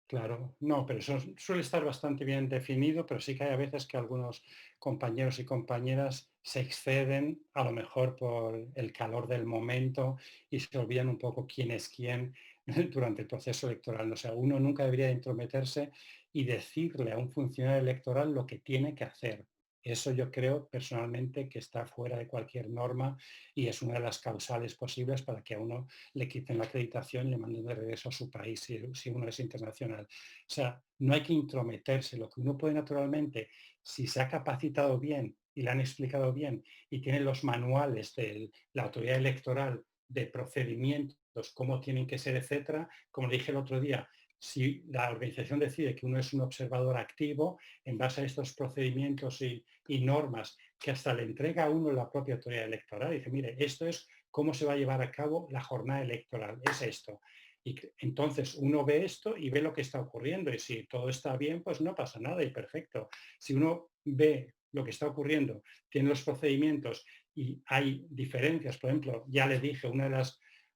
Claro, no, pero eso suele estar bastante bien definido, pero sí que hay a veces que algunos compañeros y compañeras se exceden, a lo mejor por el calor del momento y se olvidan un poco quién es quién durante el proceso electoral. O sea, uno nunca debería intrometerse y decirle a un funcionario electoral lo que tiene que hacer. Eso yo creo personalmente que está fuera de cualquier norma y es una de las causales posibles para que a uno le quiten la acreditación y le manden de regreso a su país si uno es internacional. O sea, no hay que intrometerse. Lo que uno puede naturalmente, si se ha capacitado bien y le han explicado bien y tiene los manuales de la autoridad electoral de procedimientos, cómo tienen que ser, etcétera, como le dije el otro día, si la organización decide que uno es un observador activo, en base a estos procedimientos y normas que hasta le entrega a uno la propia autoridad electoral, dice, mire, esto es cómo se va a llevar a cabo la jornada electoral, es esto. Y entonces uno ve esto y ve lo que está ocurriendo y si todo está bien, pues no pasa nada y perfecto. Si uno ve lo que está ocurriendo, tiene los procedimientos y hay diferencias, por ejemplo, ya le dije, una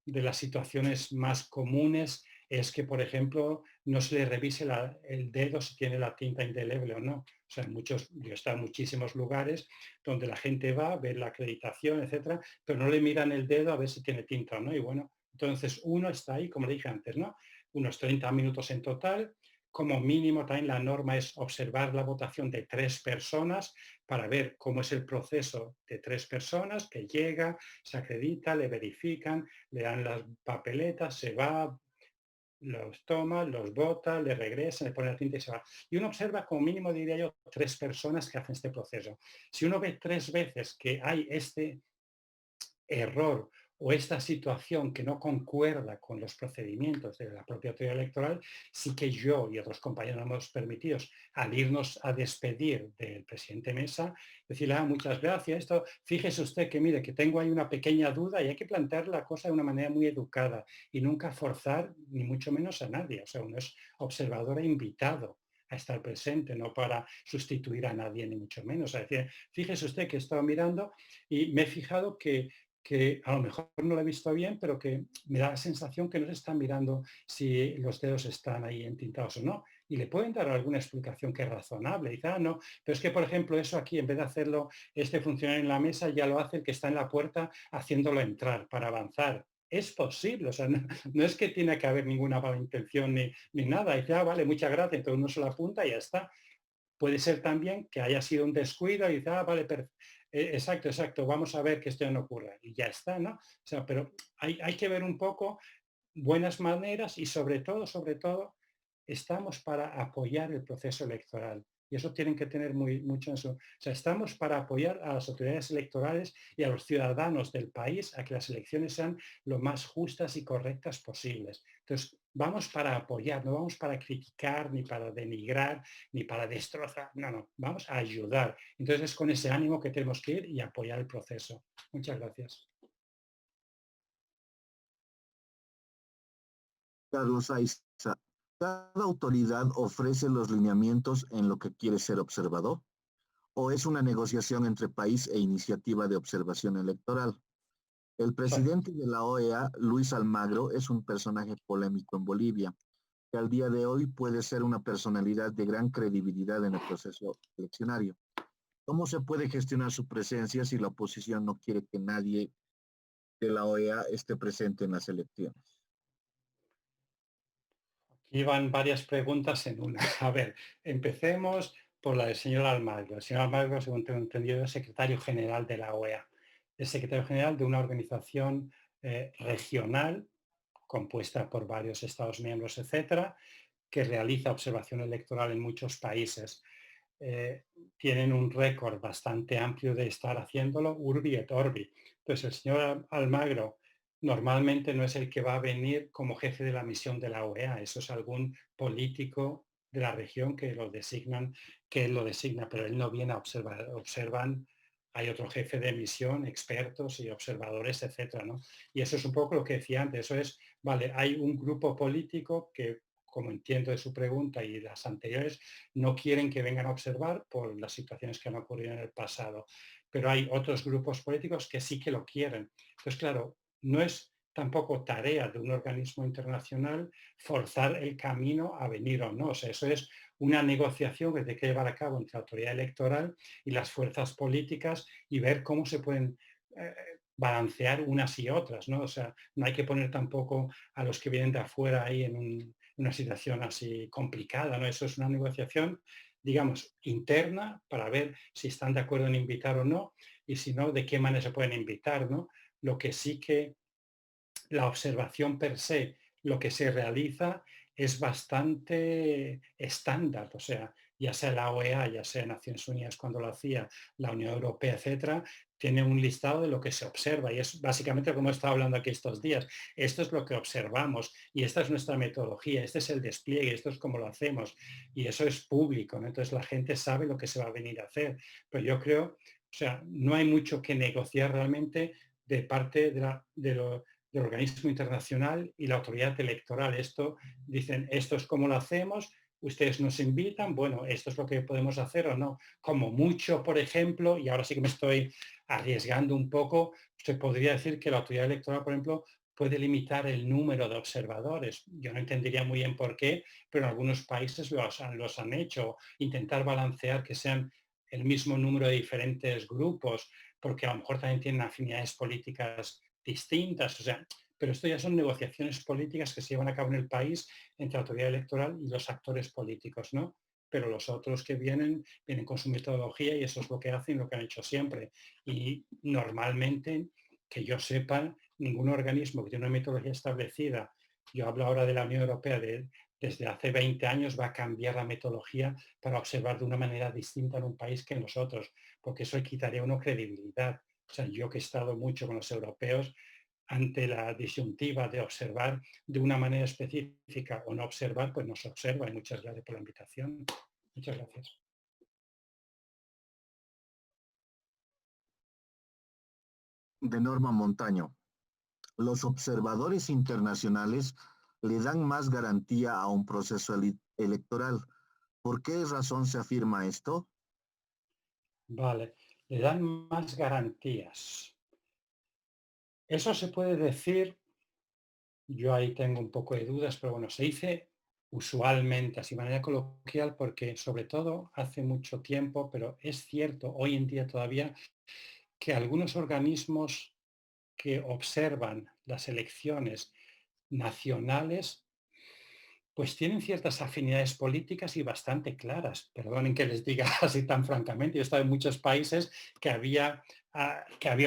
de las situaciones más comunes es que, por ejemplo, no se le revise el dedo si tiene la tinta indeleble o no. O sea, yo he estado en muchísimos lugares donde la gente va, ve la acreditación, etcétera, pero no le miran el dedo a ver si tiene tinta o no. Y bueno, entonces uno está ahí, como le dije antes, ¿no? Unos 30 minutos en total. Como mínimo también la norma es observar la votación de 3 personas para ver cómo es el proceso de 3 personas que llega, se acredita, le verifican, le dan las papeletas, se va, los toma, los bota, le regresa, le pone la tinta y se va. Y uno observa como mínimo, diría yo, 3 personas que hacen este proceso. Si uno ve 3 veces que hay este error o esta situación que no concuerda con los procedimientos de la propia autoridad electoral, sí que yo y otros compañeros nos hemos permitido, al irnos a despedir del presidente Mesa, decirle, muchas gracias, esto, fíjese usted que mire, que tengo ahí una pequeña duda y hay que plantear la cosa de una manera muy educada y nunca forzar, ni mucho menos a nadie. O sea, uno es observador e invitado a estar presente, no para sustituir a nadie, ni mucho menos. Es decir, fíjese usted que he estado mirando y me he fijado que a lo mejor no lo he visto bien, pero que me da la sensación que no se están mirando si los dedos están ahí entintados o no. Y le pueden dar alguna explicación que es razonable. Dice, no, pero es que, por ejemplo, eso aquí, en vez de hacerlo este funcionario en la mesa, ya lo hace el que está en la puerta haciéndolo entrar para avanzar. Es posible, o sea, no es que tiene que haber ninguna mala intención ni nada. Dice, vale, muchas gracias, entonces uno se lo apunta y ya está. Puede ser también que haya sido un descuido y dice, vale, exacto, exacto, vamos a ver que esto ya no ocurra. Y ya está, ¿no? O sea, pero hay que ver un poco buenas maneras y sobre todo, estamos para apoyar el proceso electoral. Y eso tienen que tener mucho en eso. O sea, estamos para apoyar a las autoridades electorales y a los ciudadanos del país a que las elecciones sean lo más justas y correctas posibles. Entonces, vamos para apoyar, no vamos para criticar, ni para denigrar, ni para destrozar. No, no, vamos a ayudar. Entonces, es con ese ánimo que tenemos que ir y apoyar el proceso. Muchas gracias. Carlos Aiza, ¿cada autoridad ofrece los lineamientos en lo que quiere ser observador? ¿O es una negociación entre país e iniciativa de observación electoral? El So- presidente de la OEA, Luis Almagro, es un personaje polémico en Bolivia, que al día de hoy puede ser una personalidad de gran credibilidad en el proceso eleccionario. ¿Cómo se puede gestionar su presencia si la oposición no quiere que nadie de la OEA esté presente en las elecciones? Aquí van varias preguntas en una. A ver, empecemos por la del señor Almagro. El señor Almagro, según tengo entendido, es secretario general de la OEA. Es secretario general de una organización regional compuesta por varios Estados miembros, etcétera, que realiza observación electoral en muchos países. eh, Tienen un récord bastante amplio de estar haciéndolo urbi et orbi. Entonces, el señor Almagro normalmente no es el que va a venir como jefe de la misión de la OEA, eso es algún político de la región que lo designan, que él lo designa, pero él no viene a observar, observan, hay otro jefe de misión, expertos y observadores, etcétera, ¿no? Y eso es un poco lo que decía antes, eso es, vale, hay un grupo político que, como entiendo de su pregunta y las anteriores, no quieren que vengan a observar por las situaciones que han ocurrido en el pasado. Pero hay otros grupos políticos que sí que lo quieren. Entonces, claro, no es tampoco tarea de un organismo internacional forzar el camino a venir o no. O sea, eso es una negociación que tiene que llevar a cabo entre la autoridad electoral y las fuerzas políticas y ver cómo se pueden balancear unas y otras, ¿no? O sea, no hay que poner tampoco a los que vienen de afuera ahí en una situación así complicada, ¿no? Eso es una negociación, digamos, interna para ver si están de acuerdo en invitar o no y si no, de qué manera se pueden invitar, ¿no? Lo que sí que la observación per se, lo que se realiza es bastante estándar, o sea, ya sea la OEA, ya sea Naciones Unidas cuando lo hacía, la Unión Europea, etcétera, tiene un listado de lo que se observa y es básicamente como he estado hablando aquí estos días. Esto es lo que observamos y esta es nuestra metodología, este es el despliegue, esto es como lo hacemos y eso es público, ¿no? Entonces la gente sabe lo que se va a venir a hacer. Pero yo creo, o sea, no hay mucho que negociar realmente de parte del organismo internacional y la autoridad electoral. Esto dicen, esto es como lo hacemos, ustedes nos invitan, bueno, esto es lo que podemos hacer o no. Como mucho, por ejemplo, y ahora sí que me estoy arriesgando un poco, se podría decir que la autoridad electoral, por ejemplo, puede limitar el número de observadores. Yo no entendería muy bien por qué, pero en algunos países los han hecho. Intentar balancear que sean el mismo número de diferentes grupos, porque a lo mejor también tienen afinidades políticas distintas, o sea, pero esto ya son negociaciones políticas que se llevan a cabo en el país entre la autoridad electoral y los actores políticos, ¿no? Pero los otros que vienen con su metodología y eso es lo que hacen, lo que han hecho siempre. Y normalmente, que yo sepa, ningún organismo que tiene una metodología establecida, yo hablo ahora de la Unión Europea, desde hace 20 años va a cambiar la metodología para observar de una manera distinta en un país que en los otros, porque eso le quitaría a uno credibilidad. O sea, yo que he estado mucho con los europeos, ante la disyuntiva de observar de una manera específica o no observar, pues no se observa. Y muchas gracias por la invitación. Muchas gracias. De Norma Montaño. Los observadores internacionales le dan más garantía a un proceso electoral. ¿Por qué razón se afirma esto? Vale, le dan más garantías. Eso se puede decir, yo ahí tengo un poco de dudas, pero bueno, se dice usualmente, así de manera coloquial, porque sobre todo hace mucho tiempo, pero es cierto hoy en día todavía, que algunos organismos que observan las elecciones nacionales pues tienen ciertas afinidades políticas y bastante claras. Perdonen que les diga así tan francamente. Yo he estado en muchos países que había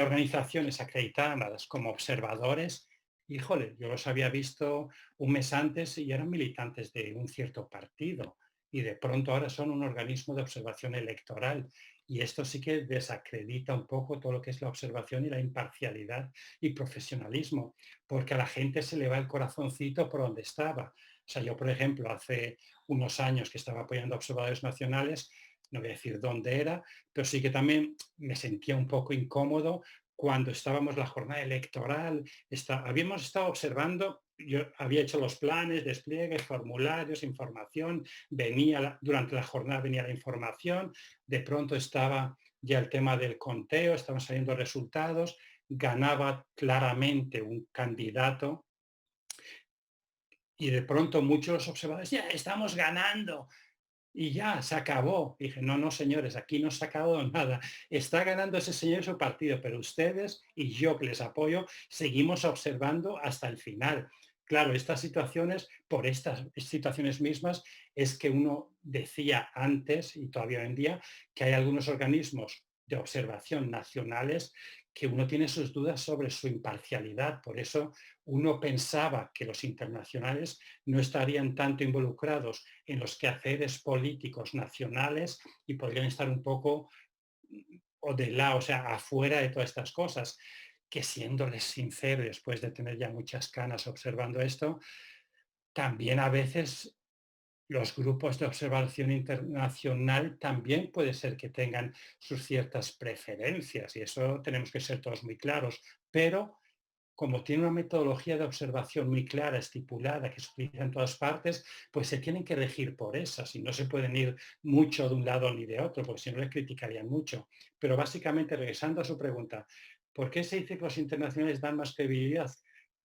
organizaciones acreditadas como observadores. Híjole, yo los había visto un mes antes y eran militantes de un cierto partido y de pronto ahora son un organismo de observación electoral. Y esto sí que desacredita un poco todo lo que es la observación y la imparcialidad y profesionalismo, porque a la gente se le va el corazoncito por donde estaba. O sea, yo, por ejemplo, hace unos años que estaba apoyando a observadores nacionales, no voy a decir dónde era, pero sí que también me sentía un poco incómodo cuando estábamos la jornada electoral. Habíamos estado observando yo había hecho los planes, despliegues, formularios, información, durante la jornada venía la información, de pronto estaba ya el tema del conteo, estaban saliendo resultados, ganaba claramente un candidato y de pronto muchos observadores, ya estamos ganando, y ya, se acabó. Dije, no, no, señores, aquí no se ha acabado nada. Está ganando ese señor su partido, pero ustedes y yo que les apoyo, seguimos observando hasta el final. Claro, estas situaciones, por estas situaciones mismas, es que uno decía antes y todavía hoy en día que hay algunos organismos de observación nacionales que uno tiene sus dudas sobre su imparcialidad. Por eso uno pensaba que los internacionales no estarían tanto involucrados en los quehaceres políticos nacionales y podrían estar un poco o de lado, o sea, afuera de todas estas cosas, que siéndoles sincero, después de tener ya muchas canas observando esto, también a veces los grupos de observación internacional también puede ser que tengan sus ciertas preferencias y eso tenemos que ser todos muy claros, pero como tiene una metodología de observación muy clara, estipulada, que se utiliza en todas partes, pues se tienen que regir por esas y no se pueden ir mucho de un lado ni de otro, porque si no les criticarían mucho. Pero básicamente, regresando a su pregunta, ¿por qué se dice que los internacionales dan más credibilidad?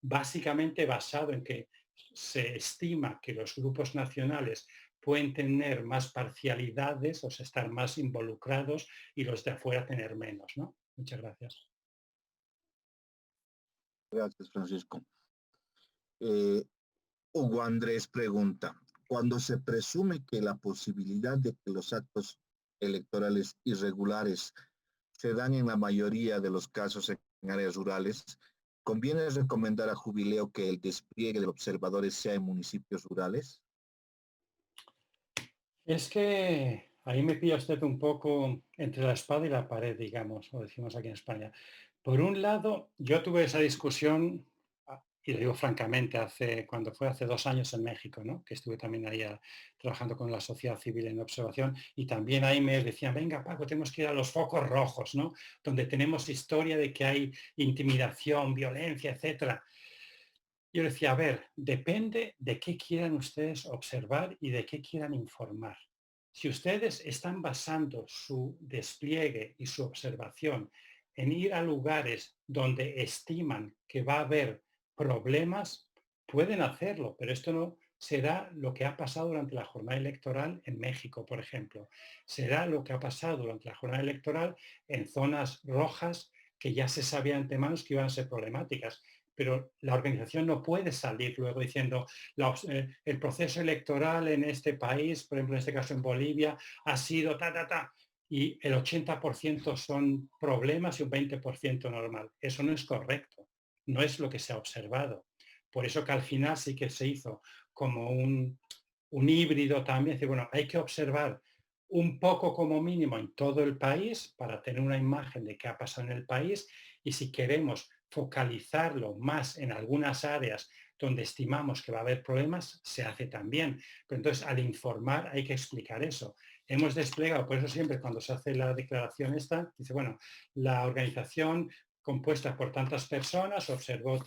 Básicamente basado en que se estima que los grupos nacionales pueden tener más parcialidades, o sea, estar más involucrados y los de afuera tener menos, ¿no? Muchas gracias. Gracias, Francisco. Hugo Andrés pregunta, cuando se presume que la posibilidad de que los actos electorales irregulares se dan en la mayoría de los casos en áreas rurales, ¿conviene recomendar a Jubileo que el despliegue de observadores sea en municipios rurales? Es que ahí me pilla usted un poco entre la espada y la pared, digamos, o decimos aquí en España. Por un lado, yo tuve esa discusión, y lo digo francamente, cuando fue hace 2 años en México, ¿no? Que estuve también ahí trabajando con la sociedad civil en observación, y también ahí me decían, venga Paco, tenemos que ir a los focos rojos, ¿no? Donde tenemos historia de que hay intimidación, violencia, etcétera. Yo decía, a ver, depende de qué quieran ustedes observar y de qué quieran informar. Si ustedes están basando su despliegue y su observación en ir a lugares donde estiman que va a haber problemas, pueden hacerlo, pero esto no será lo que ha pasado durante la jornada electoral en México, por ejemplo. Será lo que ha pasado durante la jornada electoral en zonas rojas que ya se sabía de antemano que iban a ser problemáticas, pero la organización no puede salir luego diciendo el proceso electoral en este país, por ejemplo, en este caso en Bolivia, ha sido y el 80% son problemas y un 20% normal. Eso no es correcto, no es lo que se ha observado. Por eso que al final sí que se hizo como un híbrido también, decir, bueno, hay que observar un poco como mínimo en todo el país para tener una imagen de qué ha pasado en el país y si queremos focalizarlo más en algunas áreas donde estimamos que va a haber problemas, se hace también. Pero entonces, al informar hay que explicar eso. Hemos desplegado, por eso siempre cuando se hace la declaración esta, dice, bueno, la organización compuesta por tantas personas observó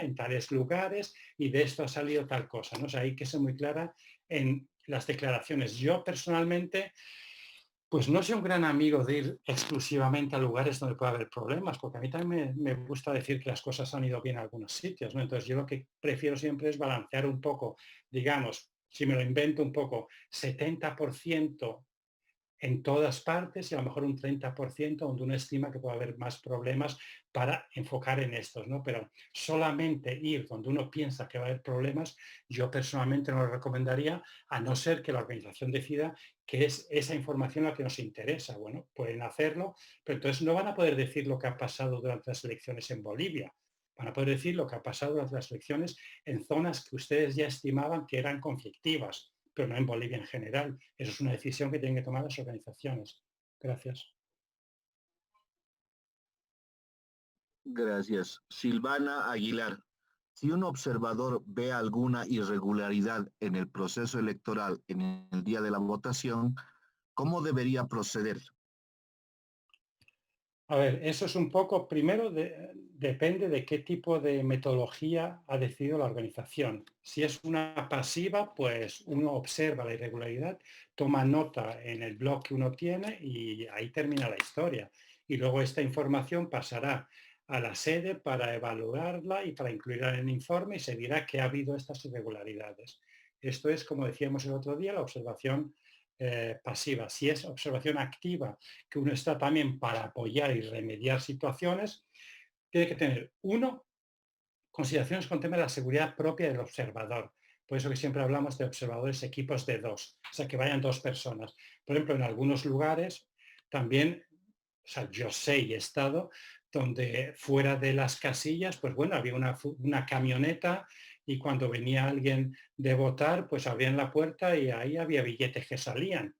en tales lugares y de esto ha salido tal cosa, ¿no? O sea, hay que ser muy clara en las declaraciones. Yo personalmente pues no soy un gran amigo de ir exclusivamente a lugares donde puede haber problemas, porque a mí también me gusta decir que las cosas han ido bien en algunos sitios, ¿no? Entonces yo lo que prefiero siempre es balancear un poco, digamos, si me lo invento un poco, 70% en todas partes y a lo mejor un 30% donde uno estima que puede haber más problemas para enfocar en estos, ¿no? Pero solamente ir donde uno piensa que va a haber problemas, yo personalmente no lo recomendaría, a no ser que la organización decida que es esa información la que nos interesa. Bueno, pueden hacerlo, pero entonces no van a poder decir lo que ha pasado durante las elecciones en Bolivia. Van a poder decir lo que ha pasado durante las elecciones en zonas que ustedes ya estimaban que eran conflictivas, pero no en Bolivia en general. Eso es una decisión que tienen que tomar las organizaciones. Gracias. Gracias. Silvana Aguilar, si un observador ve alguna irregularidad en el proceso electoral en el día de la votación, ¿cómo debería proceder? A ver, eso es un poco, primero, depende de qué tipo de metodología ha decidido la organización. Si es una pasiva, pues uno observa la irregularidad, toma nota en el blog que uno tiene y ahí termina la historia. Y luego esta información pasará a la sede para evaluarla y para incluirla en el informe y se dirá que ha habido estas irregularidades. Esto es, como decíamos el otro día, la observación pasiva. Si es observación activa, que uno está también para apoyar y remediar situaciones, tiene que tener, uno, consideraciones con tema de la seguridad propia del observador. Por eso que siempre hablamos de observadores equipos de dos, o sea, que vayan dos personas. Por ejemplo, en algunos lugares también, o sea, yo sé y he estado donde fuera de las casillas, pues bueno, había una camioneta y cuando venía alguien de votar, pues abrían la puerta y ahí había billetes que salían.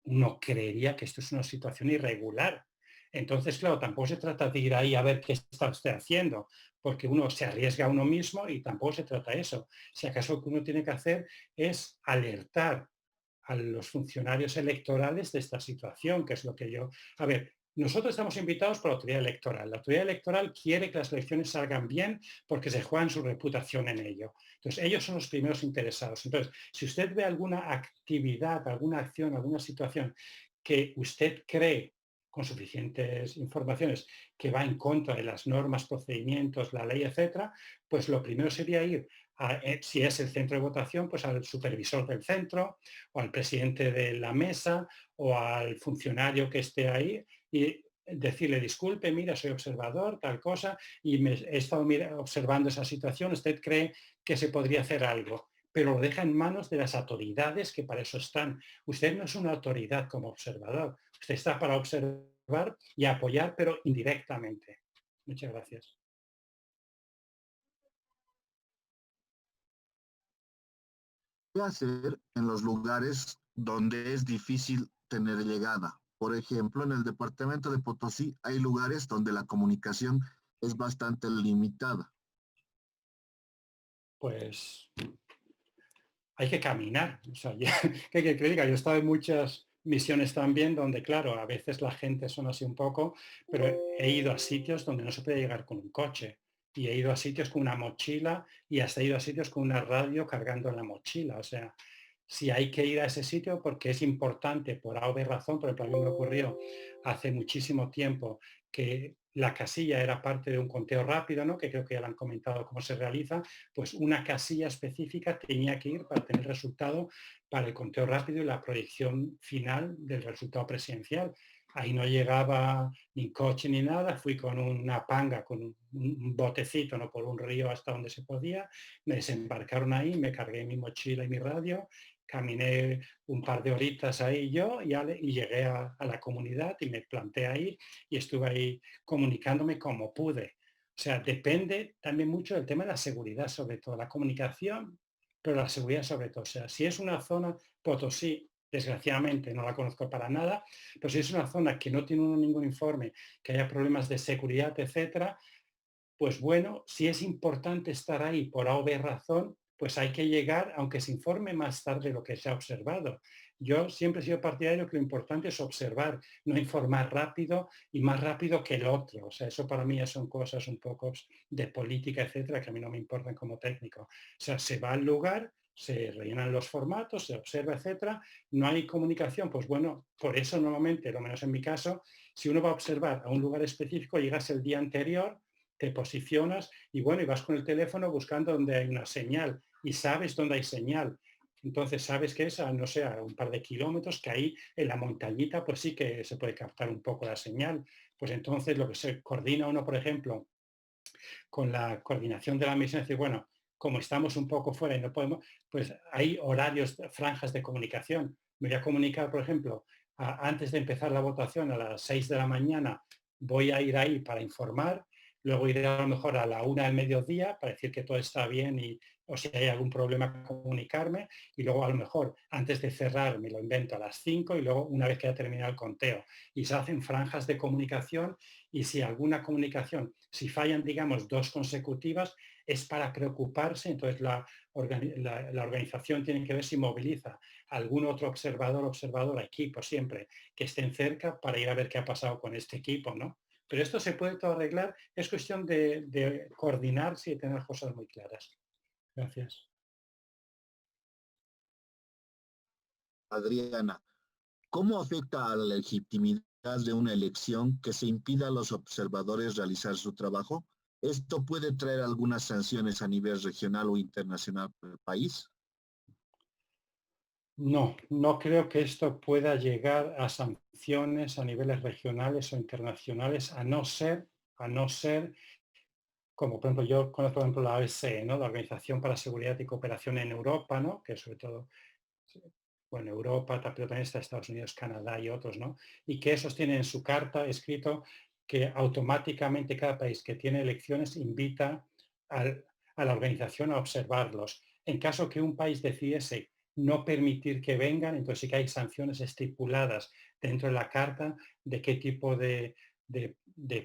Uno creería que esto es una situación irregular. Entonces, claro, tampoco se trata de ir ahí a ver qué está usted haciendo, porque uno se arriesga a uno mismo y tampoco se trata de eso. Si acaso lo que uno tiene que hacer es alertar a los funcionarios electorales de esta situación, que es lo que yo... A ver, nosotros estamos invitados por la autoridad electoral. La autoridad electoral quiere que las elecciones salgan bien porque se juegan su reputación en ello. Entonces, ellos son los primeros interesados. Entonces, si usted ve alguna actividad, alguna acción, alguna situación que usted cree con suficientes informaciones que va en contra de las normas, procedimientos, la ley, etcétera, pues lo primero sería ir si es el centro de votación, pues al supervisor del centro o al presidente de la mesa o al funcionario que esté ahí y decirle, disculpe, mira, soy observador, tal cosa, y he estado observando esa situación, ¿usted cree que se podría hacer algo? Pero lo deja en manos de las autoridades que para eso están. Usted no es una autoridad como observador, usted está para observar y apoyar, pero indirectamente. Muchas gracias. ¿Qué hacer en los lugares donde es difícil tener llegada? Por ejemplo, en el departamento de Potosí hay lugares donde la comunicación es bastante limitada. Pues hay que caminar. O sea, ¿qué que diga? Yo he estado en muchas misiones también donde, claro, a veces la gente son así un poco, pero he ido a sitios donde no se puede llegar con un coche. Y he ido a sitios con una mochila y hasta he ido a sitios con una radio cargando en la mochila. O sea, si hay que ir a ese sitio porque es importante por A o B razón, por ejemplo, a mí me ocurrió hace muchísimo tiempo que la casilla era parte de un conteo rápido, ¿no? Que creo que ya lo han comentado cómo se realiza, pues una casilla específica tenía que ir para tener resultado para el conteo rápido y la proyección final del resultado presidencial. Ahí no llegaba ni coche ni nada, fui con una panga, con un botecito, ¿no? Por un río hasta donde se podía, me desembarcaron ahí, me cargué mi mochila y mi radio, caminé un par de horitas ahí yo y llegué a la comunidad y me planté ahí y estuve ahí comunicándome como pude. O sea, depende también mucho del tema de la seguridad, sobre todo la comunicación, pero la seguridad sobre todo. O sea, si es una zona, Potosí, desgraciadamente no la conozco para nada, pero si es una zona que no tiene ningún informe, que haya problemas de seguridad, etcétera, pues bueno, si es importante estar ahí por A o B razón, pues hay que llegar, aunque se informe más tarde lo que se ha observado. Yo siempre he sido partidario que lo importante es observar, no informar rápido y más rápido que el otro. O sea, eso para mí ya son cosas un poco de política, etcétera, que a mí no me importan como técnico. O sea, se va al lugar, se rellenan los formatos, se observa, etcétera. No hay comunicación, pues bueno, por eso normalmente, lo menos en mi caso, si uno va a observar a un lugar específico, llegas el día anterior, te posicionas y bueno, y vas con el teléfono buscando donde hay una señal y sabes dónde hay señal. Entonces sabes que es a, no sé, a un par de kilómetros, que ahí en la montañita pues sí que se puede captar un poco la señal. Pues entonces lo que se coordina uno, por ejemplo, con la coordinación de la misión, es decir, bueno, como estamos un poco fuera y no podemos, pues hay horarios, franjas de comunicación. Me voy a comunicar, por ejemplo, antes de empezar la votación a las 6 de la mañana, voy a ir ahí para informar, luego iré a lo mejor a la 1 del mediodía para decir que todo está bien y o si hay algún problema comunicarme y luego a lo mejor antes de cerrar me lo invento a las 5 y luego una vez que haya terminado el conteo y se hacen franjas de comunicación y si alguna comunicación, si fallan digamos dos consecutivas es para preocuparse, entonces la organización tiene que ver si moviliza a algún otro observador, equipo siempre que estén cerca para ir a ver qué ha pasado con este equipo, ¿no? Pero esto se puede todo arreglar, es cuestión de coordinarse y tener cosas muy claras. Gracias. Adriana, ¿cómo afecta a la legitimidad de una elección que se impida a los observadores realizar su trabajo? ¿Esto puede traer algunas sanciones a nivel regional o internacional para el país? No, no creo que esto pueda llegar a sanciones a niveles regionales o internacionales, a no ser, como por ejemplo yo conozco por ejemplo la OSCE, ¿no? La Organización para la Seguridad y Cooperación en Europa, ¿no? Que sobre todo, sí, bueno, Europa, pero también está Estados Unidos, Canadá y otros, ¿no? Y que esos tienen en su carta escrito que automáticamente cada país que tiene elecciones invita a la organización a observarlos. En caso que un país decidiese no permitir que vengan, entonces sí que hay sanciones estipuladas dentro de la carta de qué tipo de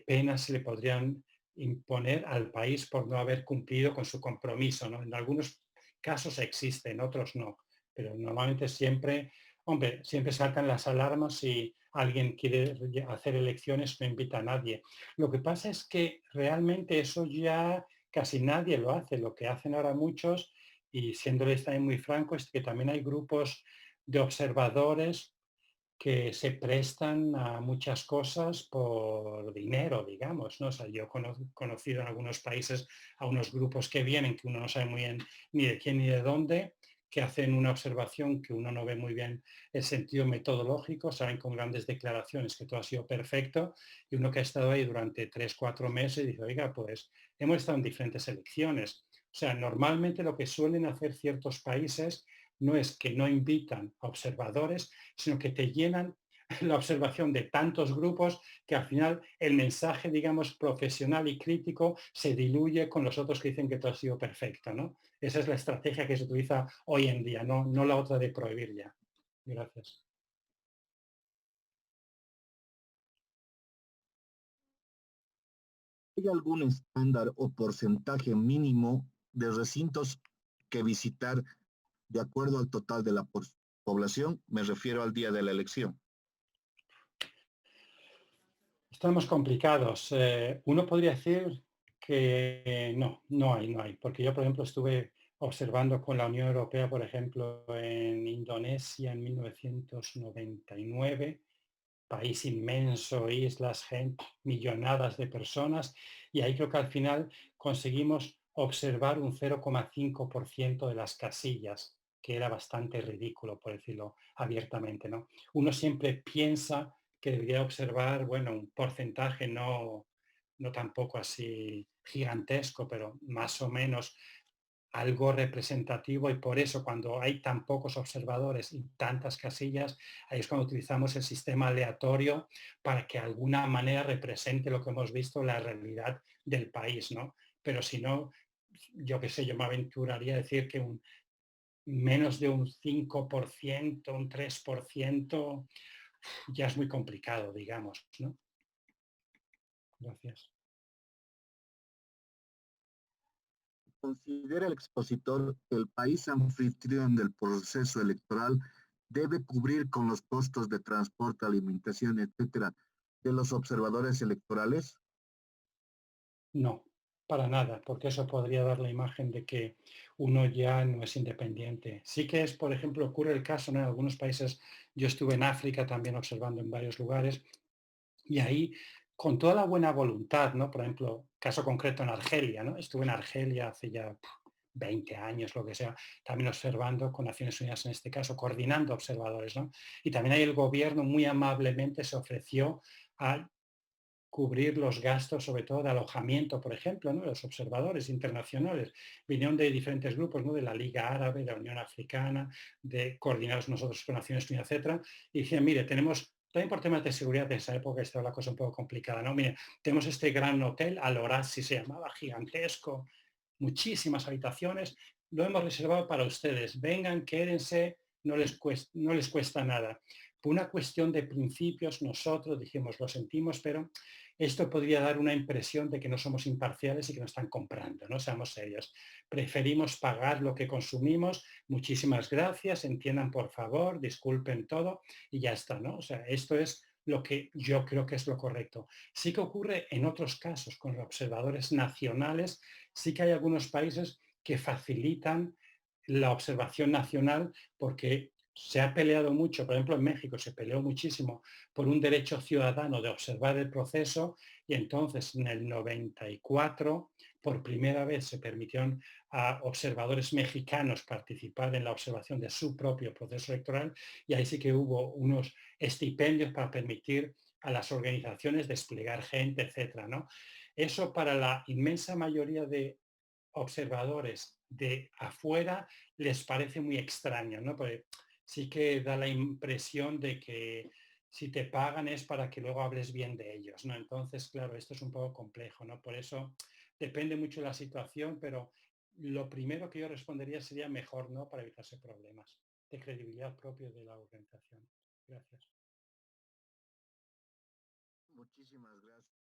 penas se le podrían imponer al país por no haber cumplido con su compromiso, ¿no? En algunos casos existen, otros no, pero normalmente siempre, hombre, siempre saltan las alarmas si alguien quiere hacer elecciones, no invita a nadie. Lo que pasa es que realmente eso ya casi nadie lo hace. Lo que hacen ahora muchos, y siéndoles también muy franco, es que también hay grupos de observadores que se prestan a muchas cosas por dinero, digamos, ¿no? O sea, yo he conocido en algunos países a unos grupos que vienen, que uno no sabe muy bien ni de quién ni de dónde, que hacen una observación que uno no ve muy bien el sentido metodológico, saben con grandes declaraciones que todo ha sido perfecto, y uno que ha estado ahí durante 3, 4 meses dice, oiga, pues hemos estado en diferentes elecciones. O sea, normalmente lo que suelen hacer ciertos países no es que no invitan a observadores, sino que te llenan la observación de tantos grupos que al final el mensaje, digamos, profesional y crítico se diluye con los otros que dicen que todo ha sido perfecto, ¿no? Esa es la estrategia que se utiliza hoy en día, no la otra de prohibir ya. Gracias. ¿Hay algún estándar o porcentaje mínimo de recintos que visitar de acuerdo al total de la población? Me refiero al día de la elección. Estamos complicados. Uno podría decir que no hay, porque yo, por ejemplo, estuve observando con la Unión Europea, por ejemplo, en Indonesia en 1999, país inmenso, islas, gente, millonadas de personas, y ahí creo que al final conseguimos observar un 0,5% de las casillas, que era bastante ridículo, por decirlo abiertamente, ¿no? Uno siempre piensa que debería observar, bueno, un porcentaje no tampoco así gigantesco, pero más o menos algo representativo, y por eso cuando hay tan pocos observadores y tantas casillas, ahí es cuando utilizamos el sistema aleatorio para que de alguna manera represente lo que hemos visto, la realidad del país, ¿no? Pero si no, yo qué sé, yo me aventuraría a decir que menos de un 5%, un 3% ya es muy complicado, digamos, ¿no? Gracias. ¿Considera el expositor que el país anfitrión del proceso electoral debe cubrir con los costos de transporte, alimentación, etcétera, de los observadores electorales? No, para nada, porque eso podría dar la imagen de que uno ya no es independiente. Sí que es, por ejemplo, ocurre el caso, ¿no? En algunos países, yo estuve en África también observando en varios lugares, y ahí, con toda la buena voluntad, ¿no? Por ejemplo, caso concreto en Argelia, ¿no? Estuve en Argelia hace ya 20 años, lo que sea, también observando con Naciones Unidas en este caso, coordinando observadores, ¿no? Y también ahí el gobierno muy amablemente se ofreció a cubrir los gastos, sobre todo de alojamiento, por ejemplo, ¿no? Los observadores internacionales vinieron de diferentes grupos, ¿no? De la Liga Árabe, de la Unión Africana, de coordinados nosotros con Naciones Unidas, etcétera, y decían, mire, tenemos, también por temas de seguridad de esa época estaba la cosa un poco complicada, ¿no? Mire, tenemos este gran hotel, Al Orasi se llamaba, gigantesco, muchísimas habitaciones, lo hemos reservado para ustedes, vengan, quédense, no les cuesta nada. Por una cuestión de principios, nosotros dijimos, lo sentimos, pero esto podría dar una impresión de que no somos imparciales y que nos están comprando, no seamos serios. Preferimos pagar lo que consumimos, muchísimas gracias, entiendan por favor, disculpen todo y ya está, ¿no? O sea, esto es lo que yo creo que es lo correcto. Sí que ocurre en otros casos con los observadores nacionales, sí que hay algunos países que facilitan la observación nacional porque se ha peleado mucho, por ejemplo en México se peleó muchísimo por un derecho ciudadano de observar el proceso y entonces en el 94 por primera vez se permitieron a observadores mexicanos participar en la observación de su propio proceso electoral y ahí sí que hubo unos estipendios para permitir a las organizaciones desplegar gente, etcétera, ¿no? Eso para la inmensa mayoría de observadores de afuera les parece muy extraño, ¿no? Porque sí que da la impresión de que si te pagan es para que luego hables bien de ellos, ¿no? Entonces, claro, esto es un poco complejo, ¿no? Por eso depende mucho de la situación, pero lo primero que yo respondería sería mejor, ¿no? Para evitarse problemas de credibilidad propia de la organización. Gracias. Muchísimas gracias.